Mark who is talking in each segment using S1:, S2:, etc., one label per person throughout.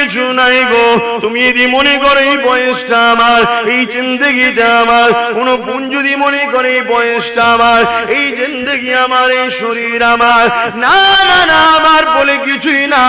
S1: কিছু নাই গো। তুমি যদি মনে করো এই বয়সটা আমার, এই জিন্দেগিটা আমার, কোন বোন যদি মনে করে এই বয়সটা আমার, এই জিন্দেগি আমার, এই শরীর আমার, না না না, আমার বলে কিছুই না,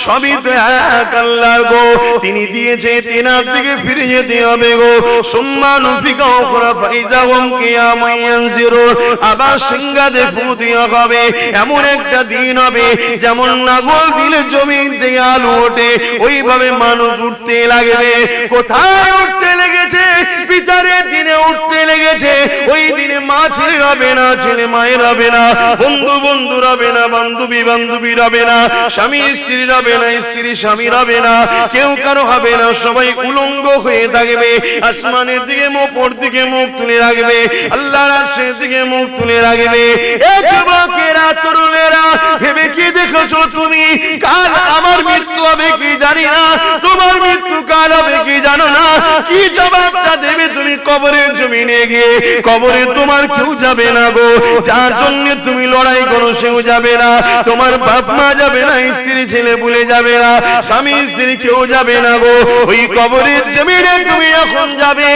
S1: সবই তো এক আল্লাহ গো। তিনি দিয়েছে, তেনার দিকে ফিরে যেতে হবে গো। সুম্মান ফিকা উখরা ফাইজাহুম কিয়ামুন ইয়ানজিরুন, আবার সিংহাতে ফু দেওয়া হবে। এমন একটা দিন হবে যেমন নাগল দিলে জমিন থেকে আলো ওঠে, ওইভাবে মানুষ উঠতে লাগবে। কোথায় উঠতে লেগেছে? বিচারের দিনে উঠতে লেগেছে। ওই দিনে মা ছেলে হবে না, ছেলে মায়ের হবে না, বন্ধু বন্ধু হবে না, বান্ধবী বান্ধবী হবে না, স্বামী স্ত্রী হবে না, স্ত্রী স্বামী হবে না, কেউ কারো হবে না, সবাই উলঙ্গ হয়ে থাকবে। আসমানের দিকে উপর দিকে মুখ তুলে রাখবে, আল্লাহর আরশের দিকে মুখ তুলে রাখবে। এ যুবকেরা, তরুণেরা, ভেবে কি দেখেছো তুমি? কাল আমার মৃত্যু হবে কি জানি না, তোমার মৃত্যু কাল হবে কি জানো না। কি জবাবটা দেবে তুমি কবরের জমিনে গিয়ে? কবরে তোমার কেউ যাবে না গো, যার জন্য তুমি লড়াই করো সেও যাবে না, তোমার বাপ মা যাবে না, স্ত্রী ছেলে ভুলে যাবে না, স্বামী স্ত্রী কেউ যাবে না গো। ওই কবরের জমিনে তুমি এখন যাবে,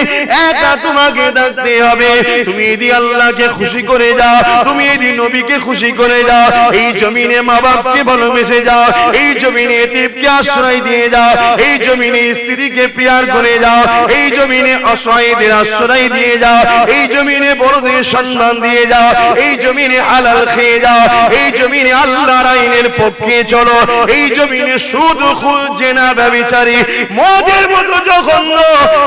S1: একা তোমাকে থাকতে হবে। তুমি যদি আল্লাহকে খুশি করে যাও, তুমি যদি নবীকে খুশি করে যাও, এই জমিনে মা বাপকে ভালোবেসে যাও, এই জমিনে এতিমকে আশ্রয় দিয়ে যাও, এই জমিনে স্ত্রীকে প্যার করে যাও, এই জমিনে অসহায়দের আশ্রয় দিয়ে যাও, এই জমিনে বড়দের সম্মান দিয়ে যাও, এই জমিনে হালাল খেয়ে যাও, এই জমিনে আল্লাহর আইনের পক্ষে চলো, এই জমিনে সুদ খুন জেনা ব্যভিচারী মদের মতো জঘন্য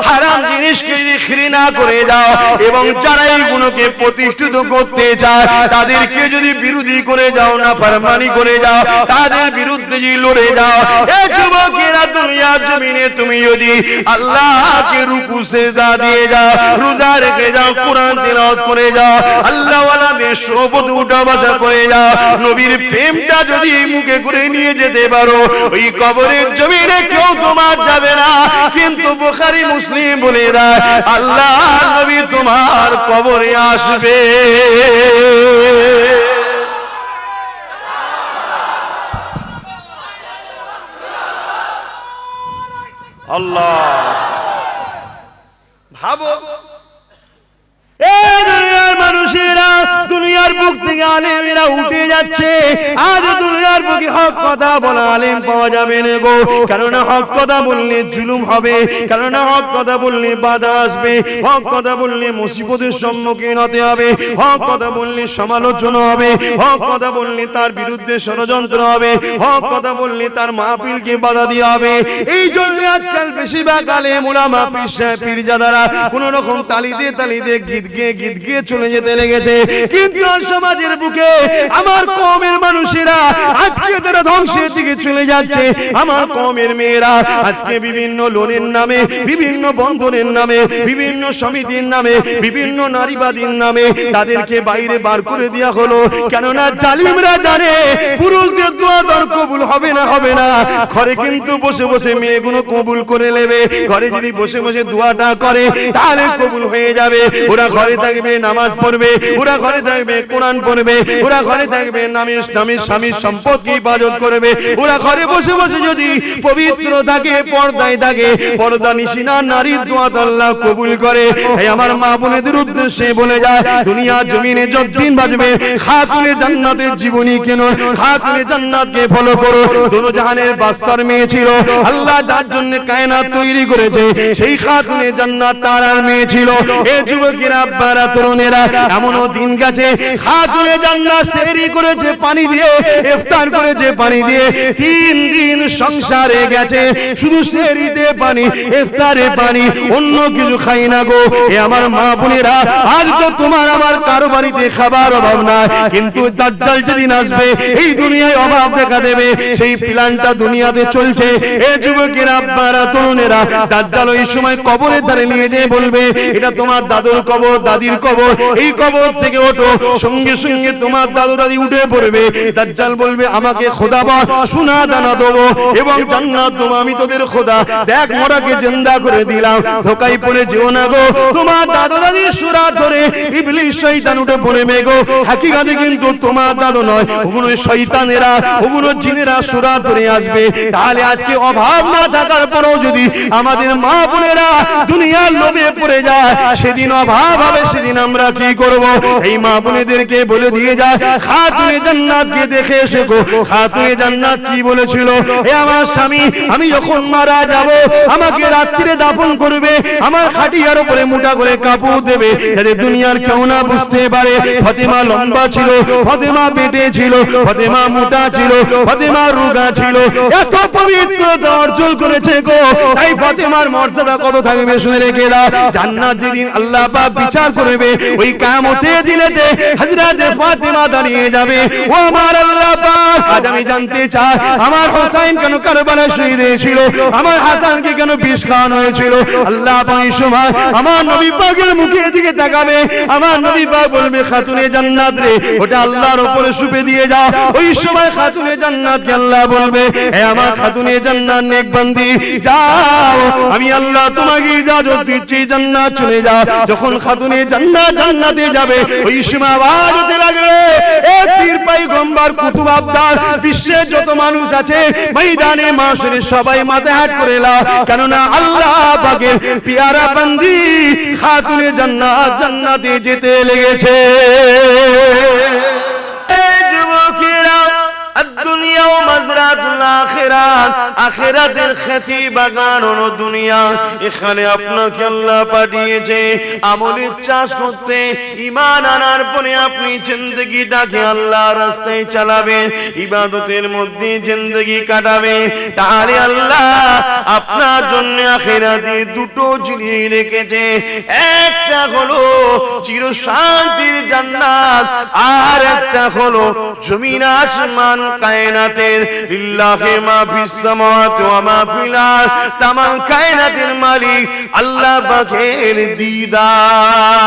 S1: হারাম জিনিসকে ঘৃণা করে যাও, এবং যারা এইগুলোকে প্রতিষ্ঠিত করতে চায় তাদেরকে যদি বিরোধী করে যাও, না ফরমানি করে যাও, তাদের বিরুদ্ধে যদি লড়ে যাও, এই যুবকেরা, দুনিয়ার জমিনে তুমি যদি আল্লাহকে রুকু সিজদা দিয়ে যাও, রোজা রেখে যাও, কোরআন তিলাওয়াত করে যাও, আল্লাহ ওয়ালাদের সোহবত উঠা বসা করে যাও, নবীর প্রেমটা যদি মুখে করে নিয়ে যেতে পারো, ওই কবরের জমিনে কেউ তোমার যাবে না। কিন্তু বুখারী মুসলিম বলে দেয়, আল্লাহ নবী তোমার কবরে আসবে। আল্লাহ, ভাবো দুনিয়ার মানুষেরা, দুনিয়ার বুক থেকে আলেমেরা উঠে যাচ্ছে। আজ দুনিয়ার বুকে হক কথা বলা আলেম পাওয়া যাবে না গো, কারণ হক কথা বললে জুলুম হবে, কারণ হক কথা বললে বাধা আসবে, হক কথা বললে মুসিবতের সম্মুখীন হতে হবে, হক কথা বললে সমালোচনা হবে, হক কথা বললে তার বিরুদ্ধে ষড়যন্ত্র হবে, হক কথা বললে তার মাহফিলকে বাধা দেওয়া হবে। এই জন্য আজকাল বেশিরভাগ আলেম উলামা পীরজাদারা কোন রকম তালিতে তালিতে গীত গিয়ে চলে যেতে লেগেছে। কিন্তু সমাজের বুকে আমার কওমের মানুষেরা আজকে তারা ধ্বংসের দিকে চলে যাচ্ছে। আমার কওমের মেয়েরা আজকে বিভিন্ন লোনের নামে, বিভিন্ন বন্ধনের নামে, বিভিন্ন সমিতির নামে, বিভিন্ন নারীবাদীর নামে তাদেরকে বাইরে বার করে দেওয়া হলো। কেননা জালিমরা জানে পুরুষদের দোয়া দর কবুল হবে না, হবে না। ঘরে কিন্তু বসে বসে মেয়েগুলো কবুল করে নেবে, ঘরে যদি বসে বসে দোয়াটা করে তাহলে কবুল হয়ে যাবে। ওরা ঘরে থাকবে, নামাজ পড়বে, ওরা ঘরে থাকবে, কোরআন পড়বে, ওরা ঘরে থাকবে, স্বামীর সম্পদকে ইবাদত করবে, ওরা ঘরে বসে বসে যদি পবিত্র থাকে, পর্দায় থাকে, পর্দা নিশিনা নারীর দোয়া আল্লাহ কবুল করে। আমার মা বোনেদের উদ্দেশ্যে বলে যায়, দুনিয়ার জমিনে যতদিন বাঁচবে খাতুনে জান্নাতের জীবনী কেন, খাতুনে জান্নাতকে ফলো করো। দোনো জাহানের বাদশার মেয়ে ছিল, আল্লাহ যার জন্য কায়নাত তৈরি করেছে সেই খাতুনে জান্নাত তার আর মেয়ে ছিল। এ যুবকেরা, আব্বারা, তরুণেরা, এমনও দিন গেছে খাতুনে জান্নাত সেহরি করেছে পানি দিয়ে, ইফতার করেছে পানি দিয়ে, 3 দিন সংসারে গেছে শুধু সেহরিতে পানি, ইফতারে পানি, অন্য কিছু খাই না গো। এ আমার মা বোনেরা, আজ তো তোমার আমার কারো বাড়িতে খাবার অভাব নাই, কিন্তু দাজ্জাল যেদিন আসবে এই দুনিয়ায় অভাব দেখা দেবে, সেই প্ল্যানটা দুনিয়াতে চলছে। এ যুবকেরা, আব্বারা, তরুণেরা, দাজ্জাল ওই সময় কবরের ধারে নিয়ে যেয়ে বলবে, এটা তোমার দাদুর কবর, দাদির কবর, এই কবর থেকে ওঠো। সঙ্গে সঙ্গে তোমার দাদু দাদি উঠে পড়বে। দাজ্জাল বলবে, আমাকে খোদা বল, সোনা দানা দেবো এবং জান্নাত দেবো, আমি তোদের খোদা। দেখ মরাকে জিন্দা করে দিলাম, ধোকায় পড়ে যেও না গো। তোমার দাদু দাদির সুরাত ধরে ইবলিস শয়তান উঠে পড়বে গো। হাকিকাতে কিন্তু তোমার দাদু নয়, ওগুলো শয়তানেরা, ওগুলো জিনেরা সূরা ধরে আসবে। তাহলে আজকে অভাব না থাকার পরেও যদি আমাদের মা বোনেরা দুনিয়ার লোভে পড়ে যায়, সেদিন অভাব হবে, সেদিন আমরা কি করব? এই মা বোনেদেরকে বলে দিয়ে যায়, খাতুনে জান্নাতকে দেখে এসে গো। খাতুনে জান্নাত কি বলেছিল? হে আমার স্বামী, আমি যখন মারা যাব, আমাকে রাত্রিরে দাফন করবে, আমার খাটিয়ার উপরে মোটা করে কাপড় দেবে, যাতে দুনিয়ার কেউ না বুঝতে পারে ফাতেমা লম্বা ছিল, ফাতেমা পেটে ছিল, ফাতেমা মোটা ছিল, ফাতেমা রোগা ছিল। এত পবিত্রতা অর্জন করেছে গো। তাই ফাতেমার মর্যাদা কত থাকবে শুনে রেখে দাও। জান্নাত যেদিন আল্লাহ পাক বিচার করবে, ওই কিয়ামতের দিনেতে হযরত ফাতেমা দাঁড়িয়ে যাবে। ও আমার আল্লাহ পাক, আজ আমি জানতে চাই, আমার হোসেন কেন কারবালায় শহীদ হয়েছিল? আমার হাসানকে কেন বিষ খাওয়ানো হয়েছিল? আল্লাহ পাক এই সময় আমার নবী পাকের মুখের দিকে তাকাবে, আমার নবী পাক বলবে, খাতুনে জান্নাত রে, ওটা আল্লাহর উপরে সুপে দিয়ে যাও। ওই সময় খাতুনে জান্নাতকে আল্লাহ বলবে, হে আমার খাতুনে জান্নাত নেক বান্দি, যাও, আমি আল্লাহ তোমাকে ইজাজত দিচ্ছি, জান্নাত চলে যাও। যখন খাতুনে জান্নাত জান্নাতে যাবে, ওই সময় আওয়াজ হতে লাগবে, এ পীর পয়গম্বর কুতুব আবদার, বিশ্বের যত মানুষ আছে ময়দানে মাশরে সবাই মাথা হাত করে লাও, কেননা আল্লাহ পাকের পিয়ারা বান্দি খাতুনে জান্নাত জান্নাতে যেতে লেগেছে। দুনিয়া ও মাজরাতুল আখিরাত, আখিরাতের খেতি বাগান হলো দুনিয়া। এখানে আপনাকে আল্লাহ পাঠিয়েছে আমলের চাষ করতে, ঈমান আনার পরে আপনি জিন্দেগিটাকে আল্লাহর রাস্তায় চালাবেন, ইবাদতের মধ্যে জিন্দেগি কাটাবেন। তাহলে আল্লাহ আপনার জন্য আখিরাতে দুটো জিনিস রেখেছে, একটা হলো চিরশান্তির জান্নাত, আর একটা হলো জমিন আসমান কায়নাতের লিল্লাহি মা ফিস সামাওয়াতি ওয়া মা ফিল আরদ, তামাম কায়নাতের মালিক আল্লাহ পাকের দিদার।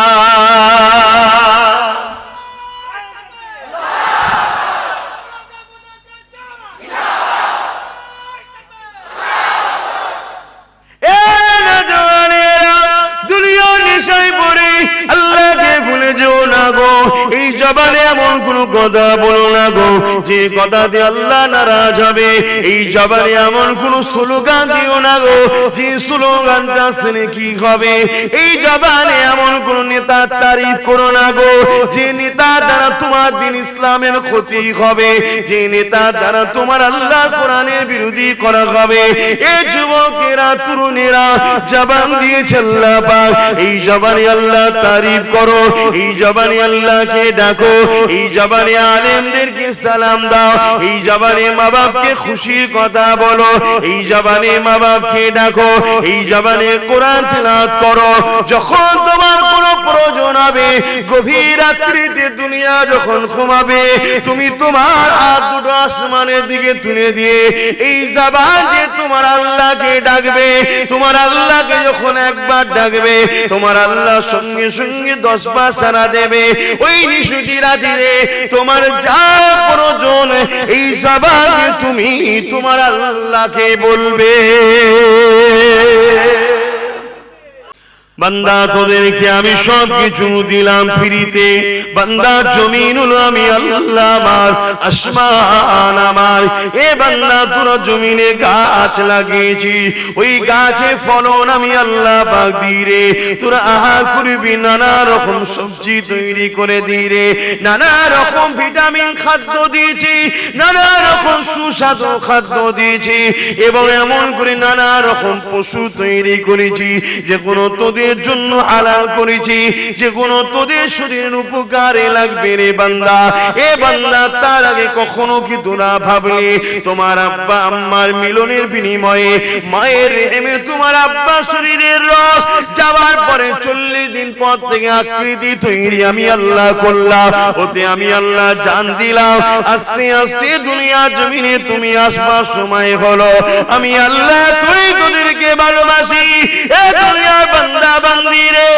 S1: এই জবানে এমন কোন কথা বলো না গো যে কথাতে আল্লাহ নারাজ হবে। এই জবানে এমন কোন স্লোগান দিও না গো যে স্লোগানটা শুনে কি হবে। এই জবানে এমন কোন নেতার তারিফ করো না গো যে নেতা দ্বারা তোমার দিন ইসলামের ক্ষতি হবে, যে নেতা দ্বারা তোমার আল্লাহ কোরআনের বিরোধী করা হবে। এই যুবকেরা তরুণেরা জবান দিয়েছে আল্লাহ পাক, এই জবানে আল্লাহ তারিফ করো, এই জবানে আল্লাহকে ডাকো, এই জবানে আলেমদেরকে সালাম দাও, এই জবানে মা বাপকে খুশির কথা বলো, এই জবানে মা বাপকে ডাকো, এই জবানে কোরআন তেলাওয়াত করো। যখন তোমার কোনো প্রয়োজন হবে, গভীর রাত্রিতে দুনিয়া যখন ঘুমাবে, তুমি তোমার হাত দুটো আসমানের দিকে তুলে দিয়ে এই জবান দিয়ে তোমার আল্লাহকে ডাকবে। তোমার আল্লাহকে যখন একবার ডাকবে, তোমার আল্লাহ সঙ্গে সঙ্গে 10 বার সাড়া দেবে। ওই নিশুতি রাতে তোমার যা প্রয়োজন, এই জবান দিয়ে তুমি তোমার আল্লাহকে বলবে। বান্দা তোদেরকে আমি সব কিছু দিলাম ফ্রিতে, বান্দা জমিন হলো আমি আল্লাহ, আমার আসমান আমার। এ বান্দা তোরা জমিনে গাছ লাগিয়েছি, ওই গাছে ফলন আমি আল্লাহ পাক দিই রে। তোরা আহার করবি, নানা রকম সবজি তৈরি করে দিই রে, নানা রকম ভিটামিন খাদ্য দিয়েছি, নানা রকম সুস্বাদু খাদ্য দিয়েছি, এবং এমন করে নানা রকম পশু তৈরি করেছি যেগুলো তোদের জন্য হালাল করেছি, যেগুলো তোদের শরীরের উপকারে লাগবে রে বান্দা। এ বান্দা, তার আগে কখনো কি তোরা ভাবলে তোমার আব্বা আম্মার মিলনের বিনিময়ে মায়ের রেহেমে তোমার আব্বা শরীরের রস যাওয়ার পরে 40 দিন পর থেকে আকৃতি তৈরি আমি আল্লাহ করলাম, ওতে আমি আল্লাহ জান দিলাম। আস্তে আস্তে দুনিয়া জমিনে তুমি আসবার সময় হলো, আমি আল্লাহ তুই তোদেরকে ভালোবাসি। এ দুনিয়ার বান্দা বান্দি রে,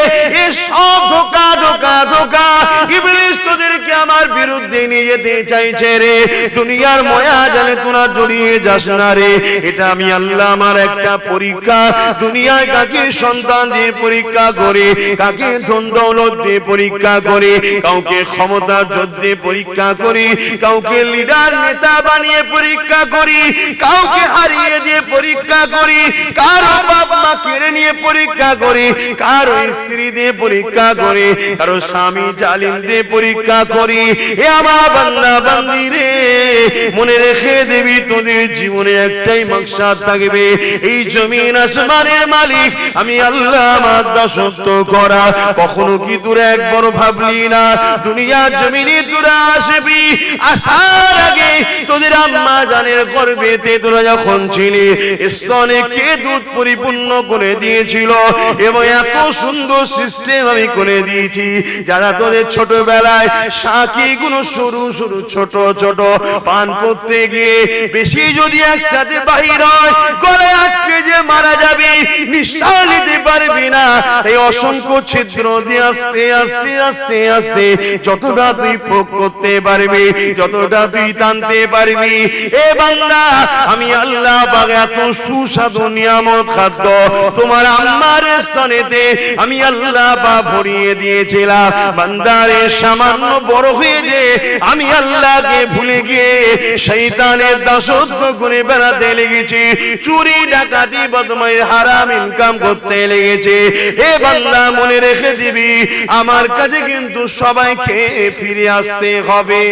S1: এ সব ধোঁকা ধোঁকা ধোঁকা ইবলিস তোদেরকে যাদেরকে আমার বিরুদ্ধে নিয়ে যেতে চাইছে রে, দুনিয়ার ময়া জানে তোরা জড়িয়ে যাস না রে। এটা আমি আল্লাহ আমার একটা পরীক্ষা। দুনিয়ায় কাকে সন্তান দিয়ে পরীক্ষা করে, কাকে ধন দৌলত দিয়ে পরীক্ষা করে, কাউকে ক্ষমতা যুদ্ধে পরীক্ষা করি, কাউকে লিডার নেতা বানিয়ে পরীক্ষা করি, কাউকে হারিয়ে দিয়ে পরীক্ষা করি, কারো বাপ মা কেড়ে নিয়ে পরীক্ষা করি, কারো স্ত্রী দিয়ে পরীক্ষা করি, কারো স্বামী জালিম দিয়ে পরীক্ষা করি। এ আমার বান্দা বান্দি রে, মনে রেখে দিবি তোদের জীবনে একটাই মাকসাদ থাকবে, এই জমিন আসমানের মালিক আমি আল্লাহ, আমার দাসত্ব করা। কখনো কি তোরা একবার ভাবলি না দুনিয়ার জমিনে তোরা আসবি, আসার আগে তোদের আম্মা জানের গর্ভেতে তোরা যখন ছিলি, স্তনে কে দুধ পরিপূর্ণ করে দিয়েছিল, এবং এত সুন্দর সিস্টেম আমি করে দিয়েছি, যারা তোদের ছোটবেলায় সাকি গুলো সরু সরু ছোট ছোট পান করতে গিয়ে বেশি যদি একসাথে বাহির হয় গলায় আটকে যে মারা যাবে, নিঃশ্বাস নিতে পারবি না। এই অসংখ্য ছিদ্র দিয়ে আস্তে আস্তে আস্তে আস্তে যতটা তুই ভোগ করতে পারবি, যতটা তুই টানতে পারবি, এ বান্দা আমি আল্লাহ পাক এত সুস্বাদু নিয়ামত খাদ্য তোমার আম্মার স্তনেতে আমি আল্লাহ পাক ভরিয়ে দিয়েছিলাম। বান্দারে সামান্য বড় হয়ে যে আমি আল্লাহকে ভুলে গিয়ে শয়তানের দাসত্ব করে বেড়াতে লেগেছি, চুরি ডাকাতি বদমাই হারাম ইনকাম করতে লেগেছে। এ বান্দা মনে রেখে দিবি আমার কাছে কিন্তু সবাইকে ফিরে আসতে হবে।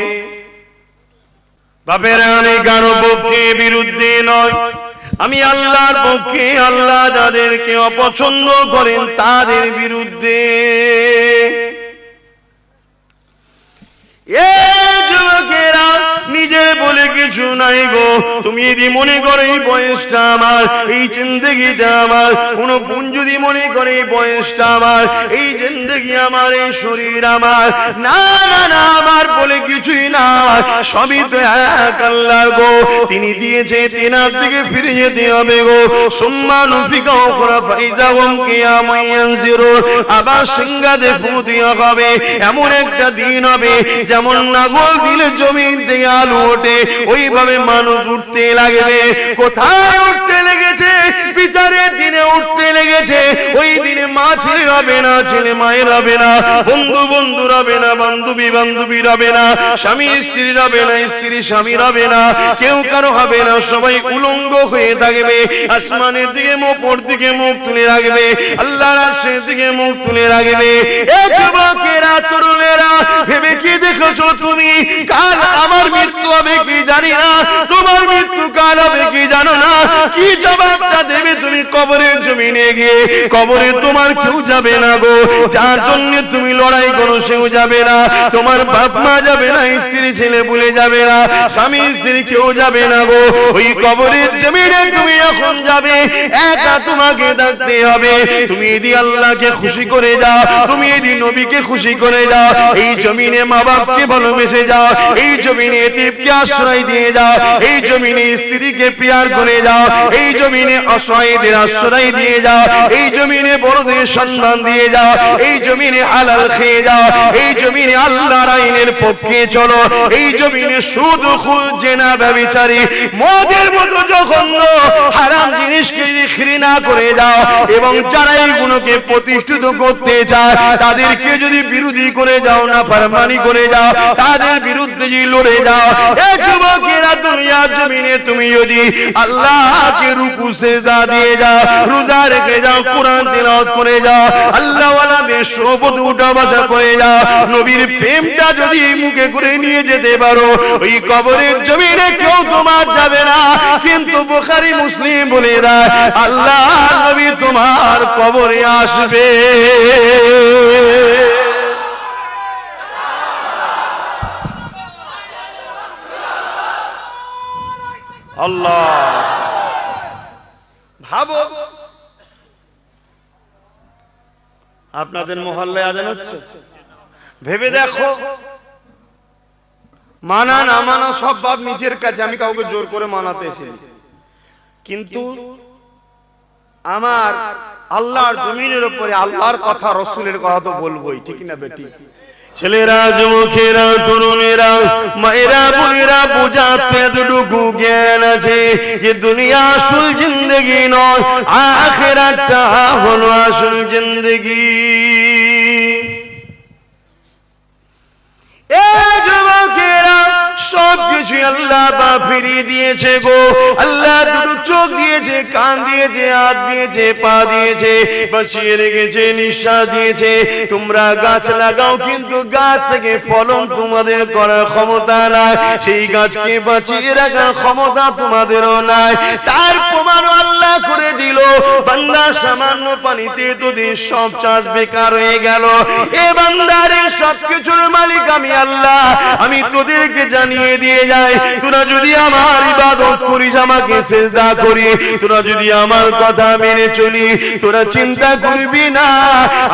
S1: বাপের আমি কারো পক্ষে বিরুদ্ধে নয়, আমি আল্লাহর পক্ষে, আল্লাহ যাদেরকে অপছন্দ করেন তাদের বিরুদ্ধে। এ যুবকেরা নিজে বলে কিছু নাই গো, তুমি যদি মনে করো এই বয়সটা আমার, এই জিন্দেগিটা আমার, কোন বোন যদি মনে করে এই বয়সটা আমার, এই জিন্দেগি আমার, এই শরীর আমার, না না না, আমার বলে কিছুই না, সবই তো এক আল্লাহর গো। তিনি দিয়েছে, তিনার দিকে ফিরে যেতে হবে গো। সুম্মানু ফিকা উখরা ফাইজাহুম কিয়ামুন ইয়ানজিরুন, আবার সিংহাতে ফু দেওয়া হবে। এমন একটা দিন হবে যেমন নাগল দিলে জমিন থেকে আলু ওঠে, ওইভাবে মানুষ উঠতে লাগবে। কোথায় উঠতে লেগেছে? বিচারের দিনে উঠতে লেগেছে। ওই দিনে মা ছেলে হবে না, ছেলে মায়ের হবে না, বন্ধু বন্ধু হবে না, বান্ধবী বান্ধবী হবে না, স্বামী স্ত্রী হবে না, স্ত্রী স্বামী হবে না, কেউ কারো হবে না, সবাই উলঙ্গ হয়ে থাকবে। আসমানের দিকে মুখ, ওর দিকে মুখ তুলে রাখবে, আল্লাহর আরশের দিকে মুখ তুলে রাখবে। এ যুবকেরা, তরুণেরা, ভেবে কি দেখেছো তুমি কাল আমার মৃত্যু হবে কি জানি না, তোমার মৃত্যু কাল হবে কি জানো না? কি জবাবটা দেবে তুমি কবরের জমিনে গিয়ে? কবরে তোমার কেউ যাবে না গো, যার জন্য তুমি লড়াই করো সেও যাবে না, তোমার বাপ মা যাবে না, স্ত্রী ছেলে ভুলে যাবে না, স্বামী স্ত্রী কেউ যাবে না গো। ওই কবরের জমিনে তুমি এখন যাবে, একা তোমাকে থাকতে হবে। তুমি যদি আল্লাহকে খুশি করে যাও, তুমি যদি নবীকে খুশি করে যাও, এই জমিনে মা বাপকে ভালোবেসে যাও, এই জমিনে এতিমকে আশ্রয় দিয়ে যাও, এই জমিনে স্ত্রীকে প্যার করে যাও, এই জমিনে অসহায়দের আশ্রয় দিয়ে যাও, এই জমিনে বড়দের সম্মান দিয়ে যাও, এই জমিনে হালাল খেয়ে যাও, এই জমিনে আল্লাহর আইনের পক্ষে চলো, এই জমিনে সুদ খুদ জেনা ব্যভিচারী মদের মতো জঘন্য হারাম জিনিসকে যদি ঘৃণা করে যাও, এবং যারা এইগুলোকে প্রতিষ্ঠিত করতে চায় তাদেরকে যদি বিরোধী করে যাও, না ফরমানি করে যাও, তাদের বিরুদ্ধে যদি লড়ে যাও, এ যুবকেরা দুনিয়ার জমিনে তুমি যদি আল্লাহকে রুকু সিজদা দিয়ে যাও, রোজা রেখে যাও, কোরআন তিলাওয়াত করে যাও, আল্লাহ ওয়ালাদের সোহবতে উঠা বসা করে যাও, নবীর প্রেমটা যদি মুখে করে নিয়ে যেতে পারো, ওই কবরের জমিনে কেউ তোমার যাবে না। কিন্তু বুখারী মুসলিম বলে দেয় আল্লাহ নবী তোমার কবরে আসবে। আল্লাহ, ভাবো আপনাদের মহল্লায় আজান হচ্ছে, ভেবে দেখো, মানা না মানা সব বাপ নিজের কাছে, আমি কাউকে জোর করে মানাতে এসেছি, কিন্তু আমার আল্লাহর জমিনের উপরে আল্লাহর কথা, রসুলের কথা তো বলবোই, ঠিক না বেটি? ছেলেরা, যুবকেরা, তরুণেরা, মায়েরা, বোনেরা, বোঝাতে এতটুকু জ্ঞান আছে যে দুনিয়া আসল জিন্দেগি নয়, আখিরাতটা হলো আসল জিন্দেগি। যুবকেরা, সবকিছু আল্লাহ ফিরিয়ে দিয়েছে গো। আল্লাহ দুটো চোখ দিয়েছে, কান দিয়েছে, হাত দিয়েছে, পা দিয়েছে, বাঁচিয়ে রেখেছে, নিঃশ্বাস দিয়েছে। তোমরা গাছ লাগাও, কিন্তু গাছ থেকে ফলন তোমাদের করার ক্ষমতা নাই, সেই গাছকে বাঁচিয়ে রাখার ক্ষমতা তোমাদেরও নাই। তার প্রমাণ আল্লাহ করে দিল, বান্দা সামান্য পানিতে তোদের সব চাষ বেকার হয়ে গেল। এ বান্দারে, সবকিছুর মালিক আমি আল্লাহ, আমি তোদেরকে জানিয়ে দিয়ে যাই, তোরা যদি আমার ইবাদত করিস, আমাকে সিজদা করি, তোরা যদি আমার কথা মেনে চলি, তোরা চিন্তা করবি না,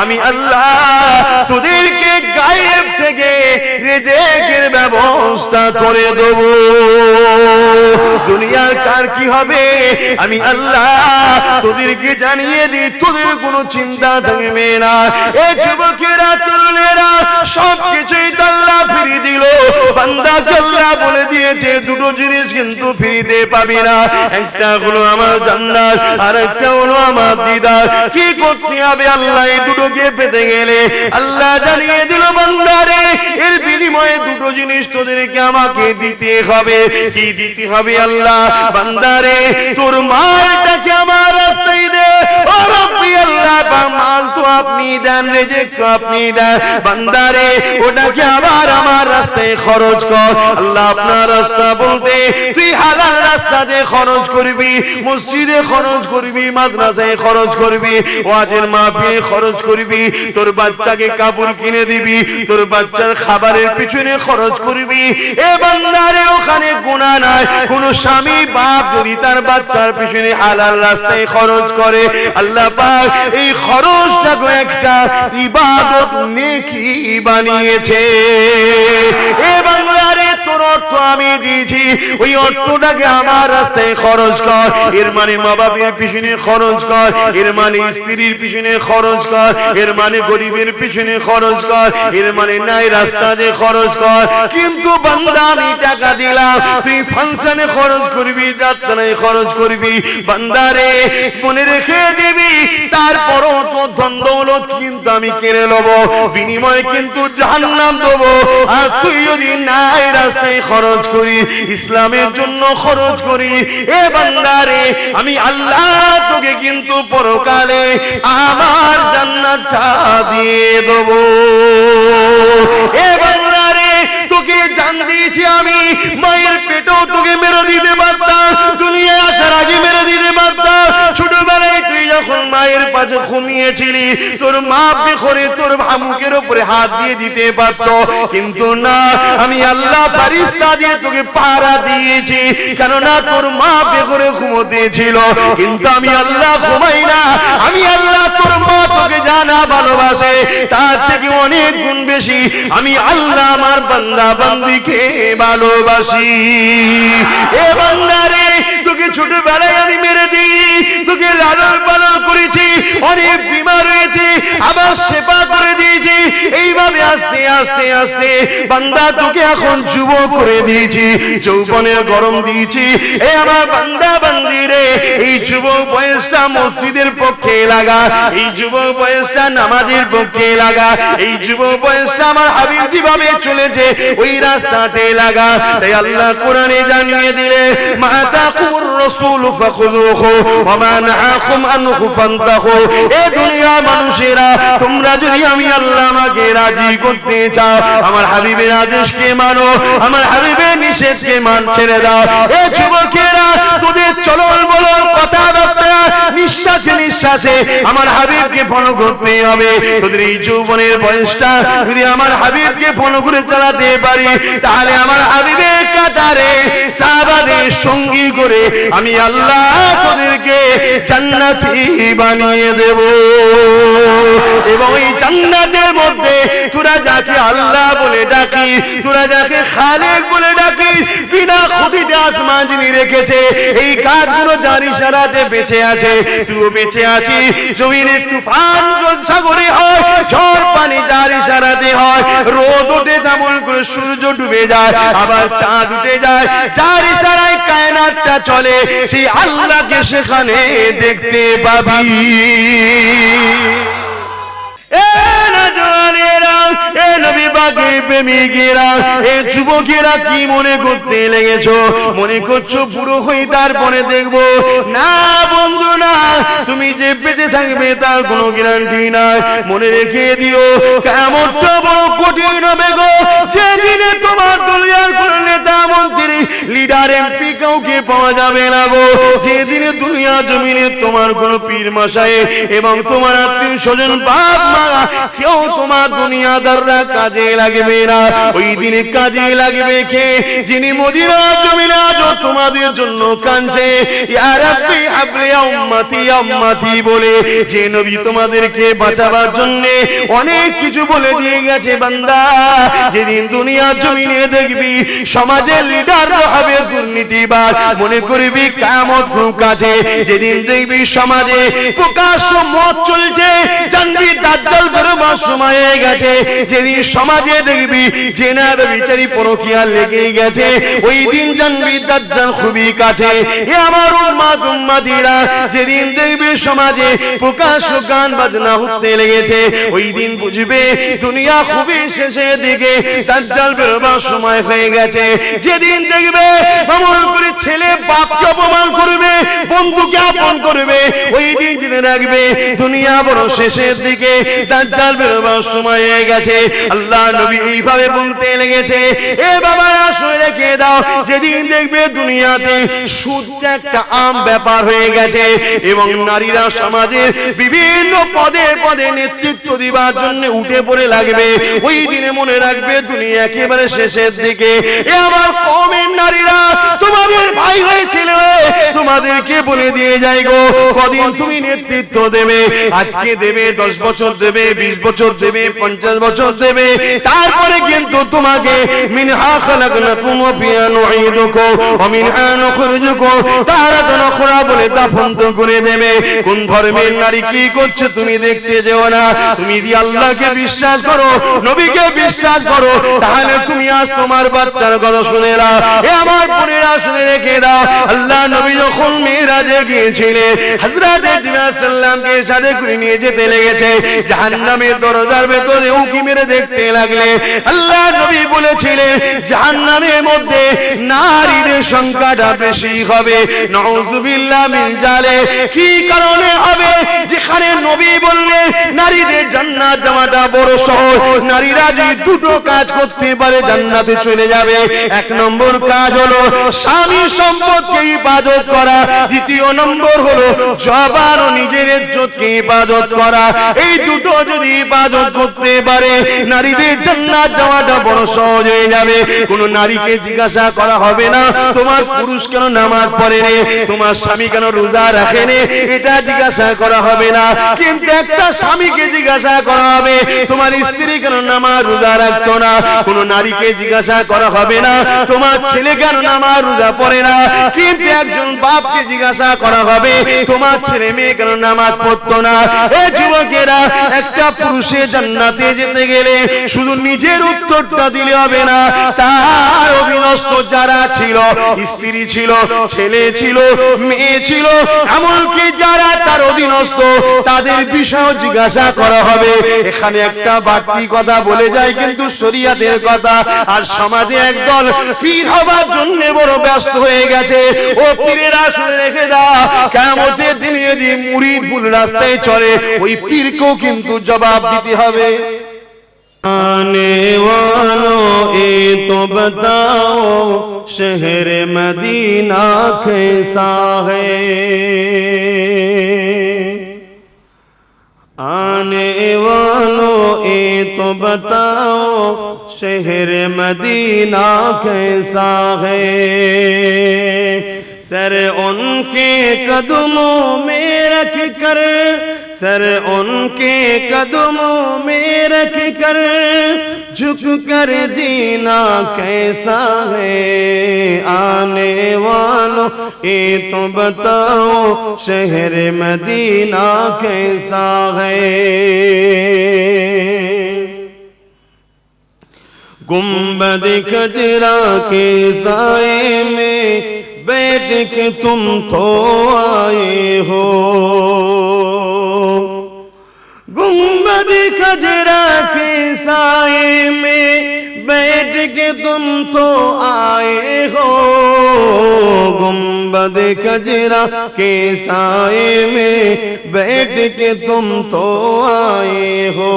S1: আমি আল্লাহ তোদেরকে গায়েব থেকে রিজিকের ব্যবস্থা করে দেব। দুনিয়ার কার কি হবে আমি আল্লাহ তোদেরকে জানিয়ে দিই, তোদের কোনো চিন্তা থাকবে না। এ যুবকেরা, তরুণেরা, সবকিছুই আল্লাহ ফিরিয়ে দিল। বান্দাকে আল্লাহ বলে দিয়েছে দুটো জিনিস কিন্তু ফিরিতে পাবি না, একটা হলো আমার জান্নাত, আর একটা হলো আমার দিদার। কি করতে হবে আল্লাহ এই দুটোকে পেতে গেলে? আল্লাহ জানিয়ে দিল, বান্দারে, এর বিনিময়ে দুটো জিনিস তোদেরকে আমাকে দিতে হবে। কি দিতে হবে আল্লাহ? বান্দারে, তোর মালটাকে আমার রাস্তায় দে। ও রব্বি আল্লাহ, মাল তো আপনি দেন, রিজিক তো আপনি দেন, বান্দারে ওটাকে আবার আমার রাস্তায় খরচ কর। আল্লাহ আপনার রাস্তা বলতে তুই হালাল রাস্তা দিয়ে খরচ করবি, মসজিদে খরচ করবি, মাদ্রাসায় খরচ করবি, ওয়াজের মাহফিলে খরচ করবি, তোর বাচ্চাকে কাপড় কিনে দিবি, তোর বাচ্চার খাবারের পিছনে খরচ করবি। এ বান্দারে, ওখানে গুনাহ নাই। কোন স্বামী বাপ যদি তার বাচ্চার পিছনে হালাল রাস্তায় খরচ করে, আল্লাহ পাক এই খরচটাকে একটা ইবাদত, নেকি বানিয়েছে। এ বাংলারে, তোর অর্থ আমি দিয়েছি, ওই অর্থটাকে আমার রাস্তায় খরচ কর। এর মানে মা বাপের পিছনে খরচ কর, এর মানে স্ত্রীর পিছনে খরচ কর, এর মানে গরিবের পিছনে খরচ কর, এর মানে নাই রাস্তা দিয়ে খরচ কর। কিন্তু বান্দা, আমি টাকা দিলাম, তুই ফাংশনে খরচ করবি, যাত্রায় খরচ করবি, বান্দারে মনে রেখে দিবি, তারপরও তো ধন দৌলত কিন্তু আমি কেড়ে নেব, বিনিময়ে কিন্তু জাহান্নাম দেব। আর তুই যদি নাই রাস্তায় খরচ করি, ইসলামের জন্য খরচ করি, এ বান্দারে, আমি আল্লাহ তোকে কিন্তু পরকালে আমার জান্নাতটা দিয়ে দেব। এ বান্দারে, তোকে জান দিয়েছি আমি, মায়ের পেটেও তোকে মেরে দিতে পারতাম, দুনিয়ায় আসার আগে মেরে দিতে পারতাম। ছোটবেলায় তুই যখন মায়ের পাশে ঘুমিয়েছিলি, তোর মা বেখরে তোর ভামুকের উপরে হাত দিয়ে দিতে পারত, কিন্তু না, আমি আল্লাহ ফারিস্তা দিয়ে তোকে পাহারা দিয়েছি, কেননা তোর মা বেখরে ঘুমোতে ছিল। কিন্তু আমি আল্লাহ ঘুমাই না, আমি আল্লাহ তোর মা তোকে জানা ভালোবাসে, তার থেকে অনেক গুণ বেশি আমি আল্লাহ আমার বান্দা বান্দিকে ভালোবাসি। এ বান্দারে, তোকে ছোটবেলায় আমি মেরে দিই, তোকে লালন পালন করেছি, অনেক বিমার হয়েছে, আবার সেবা করে দিয়েছি। এইভাবে আস্তে আস্তে আস্তে বান্দা তোকে এখন যুবক করে দিয়েছি, যৌবনের গরম দিয়েছি। এ আমার বান্দা বান্দিরে, এই যুবক বয়সটা মসজিদের পক্ষে লাগা, এই যুবক বয়সটা নামাজের পক্ষে লাগা, এই যুবক বয়সটা আমার হাবিব যেভাবে চলেছে ওই রাস্তাতে লাগা। তাই আল্লাহ কোরআনে জানিয়ে দিলে, মা তাকুর রাসূল ফাখুযুহু ওয়া মা নাহাকুম আনহু ফান্তাহু। এ দুনিয়া মানুষেরা, তোমরা যদি আমি আল্লাহ আমাকে রাজি করতে চাও, আমার হাবিবের আদেশকে মানো, আমার হাবিবের নিষেধকে ছেড়ে দাও। এ যুবকেরা, তোদের চলন বলন, কথাবার্তা, নিঃশ্বাসে নিঃশ্বাসে আমার হাবিবকে ফলো করতে হবে। তোদের এই যৌবনের বয়সটা যদি আমার হাবিবকে ফলো করে চালাতে পারি, তাহলে আমার হাবিবের কাতারে সাহাবাদের সঙ্গী করে আমি আল্লাহ তোদেরকে জান্নাতি বানিয়ে দেব। এবং এই জান্নাতের মধ্যে তোরা যাকে আল্লাহ বলে ডাকি, তোরা যাকে খালেক বলে ডাকি, বিনা খুঁটিতে আসমান যিনি রেখেছে, এই কাজগুলো যার ইশারাতে বেঁচে আছে, তুইও বেঁচে আছি, জমিনের তুফান সাগরে হয়, ঝড় পানি যার ইশারাতে হয়, রোদ ওঠে তেমন করে সূর্য ডুবে যায়, আবার চাঁদ উঠে যায়, যার ইশারায় কায়নাতটা চলে, সেই আল্লাহকে সেখানে দেখতে পাবি। যুবকেরা কি মনে করতে লেগেছো? মনে করছো বুড়ো হই তারপরে দেখবো? না বন্ধু না, তুমি যে বেঁচে থাকবে তার কোনো গ্যারান্টি নাই। মনে রেখে দিও কিয়ামতটা বড় কঠিন হবে গো, যেদিনে তোমার দুনিয়ার কোন নেতা মন্ত্রী লিডার এমপি কাউকে পাওয়া যাবে না গো, যেদিনে দুনিয়া জমিনে তোমার কোন পীর মশাই এবং তোমার আত্মীয় স্বজন বাপ মা কেউ তোমার দুনিয়াদাররা কাজে লাগবে না। ওই দিনে কাজে লাগবে কে? যিনি মদিনা জমিনে আজ তোমাদের জন্য কাঁদছে, ইয়া রাব্বি হাবলি উম্মতি উম্মতি বলে, যে নবী তোমাদেরকে বাঁচাবার জন্য অনেক কিছু বলে দিয়ে গেছে। বান্দা, যেদিন দুনিয়া জমিনে দেখবি সমাজের লিডার হবে দুর্নীতিবাজ, মনে করবি কিয়ামত খুব কাছে। যেদিন দেখবি সমাজে প্রকাশ্য মদ চলছে, জানবি দাজ্জাল বেরোবার সময় হয়ে গেছে। যেদিন সমাজে দেখবি জেনা বিচারি পরকীয়া লেগে গেছে, ওই দিন জানবি দাজ্জাল খুবই কাছে। এ আমার উম্মত উম্মতিরা, যেদিন দেখবি সমাজে প্রকাশ্য গান বাজনা হতে লেগেছে, ওই দিন বুঝবে দুনিয়া খুবই শেষের দিকে, দাজ্জাল বেরোবার সময় হয়ে গেছে। যেদিন দেখবে এমন করে ছেলে বাপকে অপমান করবে, বন্ধুকে আপন করবে, ওই দিন জেনে রাখবে দুনিয়া বড় শেষের দিকে, দাজ্জাল বেরোবার সময় হয়ে গেছে। আল্লাহ নবী এইভাবে বলতে লেগেছে, এ বাবারা শুনে রেখে দাও, যেদিন দেখবে দুনিয়াতে সুদটা একটা আম ব্যাপার হয়ে গেছে এবং নারীরা সমাজের বিভিন্ন পদে পদে নেতৃত্ব দিবার জন্য উঠে পড়ে লাগবে, ওই দিনে মনে রাখবে দুনিয়া একেবারে শেষের দিকে। এ আমার কওমের নারীরা, তোমাদের ভাই হয়েছিল, তোমাদেরকে বলে দিয়ে যাই গো, কদিন তুমি নেতৃত্ব দেবে, আজকে দেবে, 10 বছর দেবে, 20 বছর দেবে, 50 বছর দেবে, তারপরে কিন্তু তোমাকে মিনহা খালাকনাকুম ওয়া ফিহা নুঈদুকুম ওয়া মিনহা নুখরিজুকুম তারাতান উখরা বলে দাফন করে দেবে। কোন ধর্মের নারী কি করছে তুমি দেখতে যেও না, তুমি যদি আল্লাহকে বিশ্বাস করো, নবীকে বিশ্বাস করো, তাহলে তুমি আজ তোমার বাচ্চার কথা শুনে নাও। এ আমার বোনেরা শুনে রেখে দাও, আল্লাহ নবী যখন মিরাজে গিয়েছিলেন, হযরত জিবরাইল সাল্লামকে সাথে করে নিয়ে যেতে লেগেছে, জাহান্নামের দরজার ভেতরে উঁকি মেরে দেখতে লাগলে। আল্লাহ নবী বলেছিলেন জাহান্নামের মধ্যে নারীদের সংখ্যাটা বেশি হবে, নাউযুবিল্লাহ মিন জালিক। কি কারণে হবে? যেখানে নবী বললেন নারীদের জান্নাত যাওয়াটা বড় সহজ, নারীরা যদি দুটো কাজ করতে পারে জান্নাতে চলে যাবে। এক নম্বর কাজ হলো স্বামী সম্পদকে ইবাদত করা, দ্বিতীয় নম্বর হলো জবান ও নিজের ইজ্জতকে ইবাদত করা। এই দুটো যদি ইবাদত করতে পারে নারীদের জান্নাত যাওয়াটা বড় সহজ হয়ে যাবে। কোন নারীকে জিজ্ঞাসা করা হবে না তোমার পুরুষ কেন নামাজ পড়েনি, তোমার স্বামী কেন রোজা রাখেনি, এটা জিজ্ঞাসা করা হবে না। কিন্তু একটা স্বামীকে জিজ্ঞাসা করা হবে তোমার স্ত্রী কেন নামাজ রোজা রাখতো না। কোন নারীকে জিজ্ঞাসা করা হবে না তোমার ছেলে কেন নামাজ রোজা পড়ে না। কিন্তু একজন বাপকে জিজ্ঞাসা করা হবে তোমার ছেলে মেয়ে কেন নামাজ পড়তো না। এই যুবকেরা, একটা পুরুষের জান্নাতে যেতে গেলে শুধু নিজের উত্তরটা দিলে হবে না, তার অধীনস্থ যারা ছিল, স্ত্রী ছিল, ছেলে ছিল, মেয়ে ছিল, এমনকি যারা তার অধীনস্থ তাদের বিষয় জিজ্ঞাসা করা হবে। এখানে একটা বাড়তি কথা বলে যায় কিন্তু শরীয়তের কথা। আর সমাজে একদল পীর হবার জন্য বড় ব্যস্ত হয়ে গেছে। ও পীরেরা শুনে রেখে দাও, কিয়ামতের দিনে যদি মুরিদ ভুল রাস্তায় চলে ওই পীরকেও কিন্তু জবাব দিতে হবে। आने वालों ये तो बताओ शहर मदीना कैसा है, आने वालों ये तो बताओ शहर मदीना कैसा है, सर उनके कदमों में रख कर, सर उनके कदमों में रख कर झुक कर जीना कैसा है, आने वालों ये तो बताओ शहर मदीना कैसा है। गुंबद खजरा के साए में बैठ के तुम तो आए हो, गुंबद खजरा के साए में बैठ के तुम तो आए हो, गुंबद खजरा के साए में बैठ के तुम तो आए हो।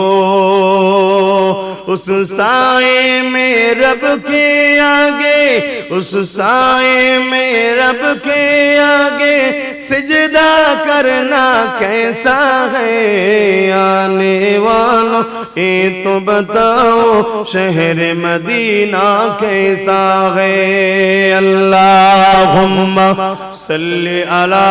S1: उस साए में रब के आगे, उस साए में रब के आगे सिजदा करना कैसा है, आने वालों ये तो बताओ शहर मदीना कैसा है। अल्लाहुम्मा सल्ली अला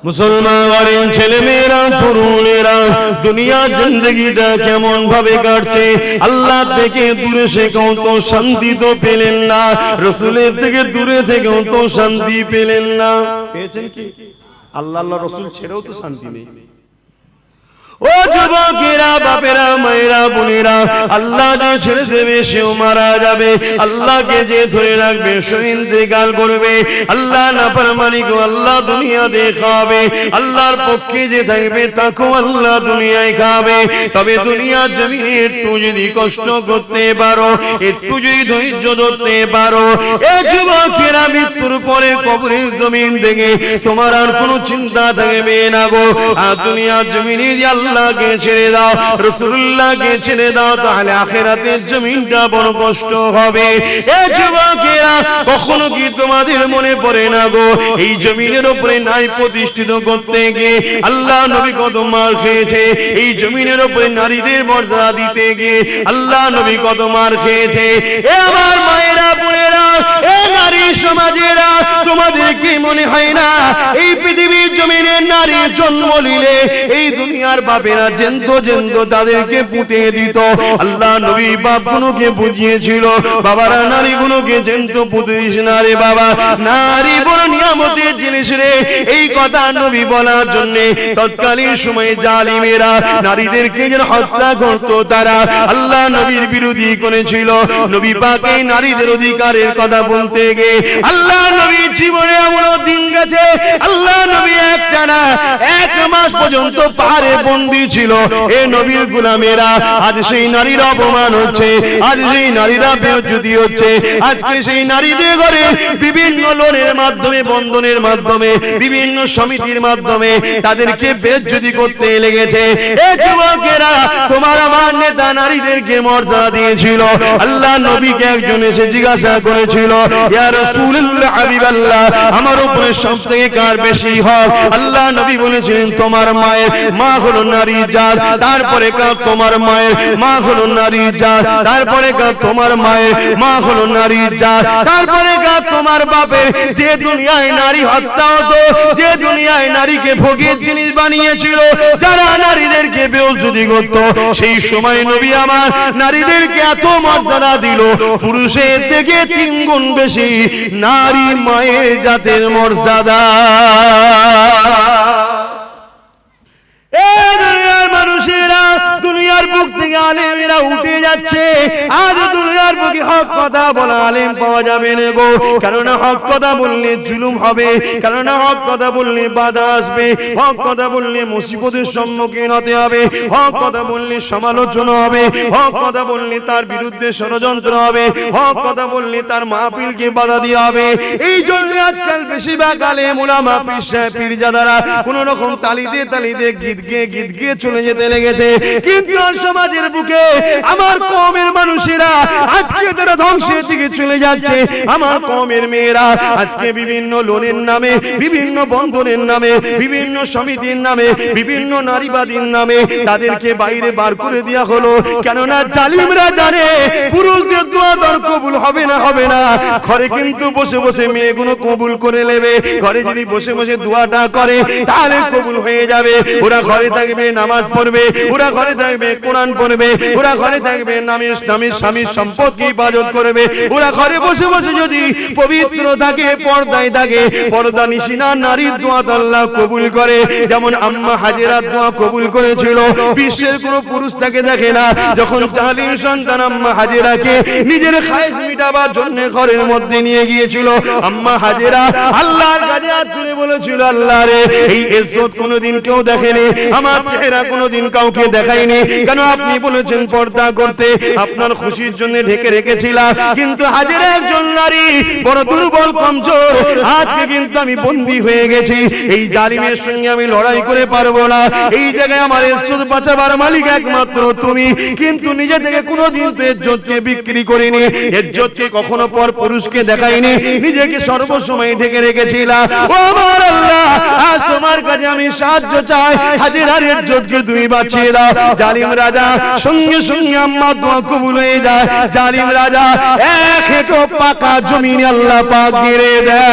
S1: মুসলমান ছেলেমেয়েরা তরুণেরা দুনিয়া জিন্দেগিটা কেমন ভাবে কাটছে, আল্লাহ থেকে দূরে থেকেও তো শান্তি তো পেলেন না, রাসূলের থেকে দূরে থেকেও তো শান্তি পেলেন না। পেয়েছেন কি? আল্লাহ রাসূল ছেড়েও তো শান্তি নেই। ও যুবকেরা, বাপেরা, মায়েরা, বোনেরা, আল্লাহ যে ছেড়ে দেবে সেও মারা যাবে, আল্লাহকে যে ধরে রাখবে সে ইন্তেকাল করবে। আল্লাহ নাফরমানি গো আল্লাহ দুনিয়াতে খাবে, আল্লাহর পক্ষে যে থাকবে তাকেও আল্লাহ দুনিয়ায় খাবে। তবে দুনিয়ার জমিনে একটু যদি কষ্ট করতে পারো, একটু যদি ধৈর্য ধরতে পারো, এ যুবকেরা মৃত্যুর পরে কবরের জমিন থেকে তোমার আর কোনো চিন্তা থাকবে না গো। আর দুনিয়ার জমিনে আল্লাহকে ছেড়ে দাও, রাসূলুল্লাহকে ছেড়ে দাও, তাহলে আখিরাতের জমিনটা বড় কষ্ট হবে। এ যুবকেরা, কখনো কি তোমাদের মনে পড়ে না গো, এই জমিনের উপরে নাই প্রতিষ্ঠিত করতে গিয়ে আল্লাহ নবী কত মার খেয়েছে, এই জমিনের উপরে নারীদের মর্যাদা দিতে গিয়ে আল্লাহ নবী কত মার খেয়েছে। এ আমার মায়েরা, বোনেরা, এ নারী সমাজেরা, তোমাদের কি মনে হয় না এই পৃথিবীর জমিনে নারী জন্ম নিলে এই দুনিয়ার বাপেরা জেন্ত জেন্ত তাদেরকে পুঁতে দিত? আল্লাহ নবী বাপগুলোকে বুঝিয়েছিল, বাবারা নারীগুলোকে জেন্ত পুঁতে দিস না রে বাবা, নারী বড় নিয়ামতের জিনিস রে। এই কথা নবী বলার জন্য তৎকালীন সময়ে জালিমেরা নারীদেরকে যেন হত্যা করত, তারা আল্লাহ নবীর বিরোধী করেছিল। নবী পাক এই নারীদের অধিকারের কথা বলতে গিয়ে আল্লাহ নবীর জীবনে এমন দিন গেছে, আল্লাহ নবী একটানা 1 মাস পর্যন্ত পাহাড়ে বন্দী ছিল। এ নবীর গোলামেরা, আজ সেই নারীর অপমান হচ্ছে, আজ সেই নারীরা বেইজ্জতি হচ্ছে, আজকে সেই নারীদের ঘরে বিভিন্ন লোনের মাধ্যমে, বন্ধনের মাধ্যমে, বিভিন্ন সমিতির মাধ্যমে তাদেরকে বেইজ্জতি করতে লেগেছে। এ যুবকেরা, তোমার আমার নেতা নারীদেরকে মর্যাদা দিয়েছিল। আল্লাহ নবীকে একজন এসে জিজ্ঞাসা করেছিল, ইয়া রাসূলুল্লাহ, হাবিবাল্লাহ, আমার উপরে সবথেকে কার বেশি হক? আল্লাহ নবী বলেছিলেন, তোমার মায়ের মা হলো নারী জাত, তারপরে কার তোমার মায়ের মা হলো নারী জাত, তারপরে কার তোমার মায়ের মা হলো নারী জাত, তারপরে কার তোমার বাপের। যে দুনিয়ায় নারী হত্যা হতো, যে দুনিয়ায় নারীকে ভোগের জিনিস বানিয়েছিল, যারা নারীদেরকে বেইজ্জতি করত, সেই সময় নবী আমার নারীদেরকে এত মর্যাদা দিল, পুরুষের থেকে 3 গুণ বেশি নারী মায়ের জাতের মর্যাদা। দুনিয়ার মানুষেরা, দুনিয়ার বুক থেকে আলেমেরা উঠে যাচ্ছে। আজ দুনিয়ার বুকে হক কথা বলা আলেম পাওয়া যাবে না গো, কেননা হক কথা বললে জুলুম হবে, কেননা হক কথা বললে বাধা আসবে, হক কথা বললে মুসিবতের সম্মুখীন হতে হবে, হক কথা বললে সমালোচনা হবে, হক কথা বললে তার বিরুদ্ধে ষড়যন্ত্র হবে, হক কথা বললে তার মাহফিলকে বাধা দেওয়া হবে। এই জন্য আজকাল বেশিরভাগ আলেম উলামা পীরজাদারা কোন রকম তালিতে তালিতে গীত গিয়ে চলে যেতে লেগেছে। কিন্তু সমাজের বুকে আমার কওমের মানুষেরা আজকে তারা ধ্বংসের দিকে চলে যাচ্ছে। আমার কওমের মেয়েরা আজকে বিভিন্ন লোনের নামে, বিভিন্ন বন্ধনের নামে, বিভিন্ন সমিতির নামে, বিভিন্ন নারীবাদীর নামে তাদেরকে বাইরে বার করে দেওয়া হলো। কেননা জালিমরা জানে পুরুষদের দোয়া দর কবুল হবে না, হবে না। ঘরে কিন্তু বসে বসে মেয়েগুলো কবুল করে নেবে। ঘরে যদি বসে বসে দোয়াটা করে তাহলে কবুল হয়ে যাবে। ওরা ঘরে থাকবে, নামাজ পড়বে, ওরা ঘরে থাকবে, কোরআন পড়বে, ওরা ঘরে থাকবে, স্বামীর সম্পদকে ইবাদত করবে। ওরা ঘরে বসে বসে যদি পবিত্র থাকে, পর্দায় থাকে, পর্দা নিশিনা নারীর দোয়া আল্লাহ কবুল করে। যেমন আম্মা হাজেরার দোয়া কবুল করেছিল। বিশ্বের কোন পুরুষ তাকে দেখে না। যখন জালিম সন্তান আম্মা হাজেরাকে নিজের খায়েশ মিটাবার জন্য ঘরের মধ্যে নিয়ে গিয়েছিল, আম্মা হাজেরা আল্লাহর কাছে হাত তুলে বলেছিল, আল্লাহ রে, এই ইজ্জত কোনোদিন কেউ দেখেনি, আমার চেহারা কোনোদিন কাউকে দেখায়নি। কেন আপনি বলেছেন পর্দা করতে, আপনার খুশির জন্য ঢেকে রেখেছিলাম। কিন্তু হাজেরা একজন নারী, বড় দুর্বল, কমজোর। আজকে কিন্তু আমি বন্দী হয়ে গেছি। এই জালিমের সঙ্গে আমি লড়াই করে পারবো না। এই জায়গায় আমার ইজ্জত বাঁচাবার মালিক একমাত্র তুমি। কিন্তু নিজে থেকে কোনোদিন তো ইজ্জতকে বিক্রি করিনি, ইজ্জতকে কখনো পর পুরুষকে দেখাইনি, নিজেকে সর্বসময় ঢেকে রেখেছিলাম। ও আমার আল্লাহ, আজ তোমার কাছে আমি সাহায্য চাই। হাজেরার ইজ্জতকে তুমি বাঁচিয়ে দাও। জালিম রাজা সঙ্গে সঙ্গে আম্মা দোয়া কবুল হয়ে যায়। জালিম রাজা এক হেঁটো পাকা জমিনে আল্লাহ পাক গিরে দেয়।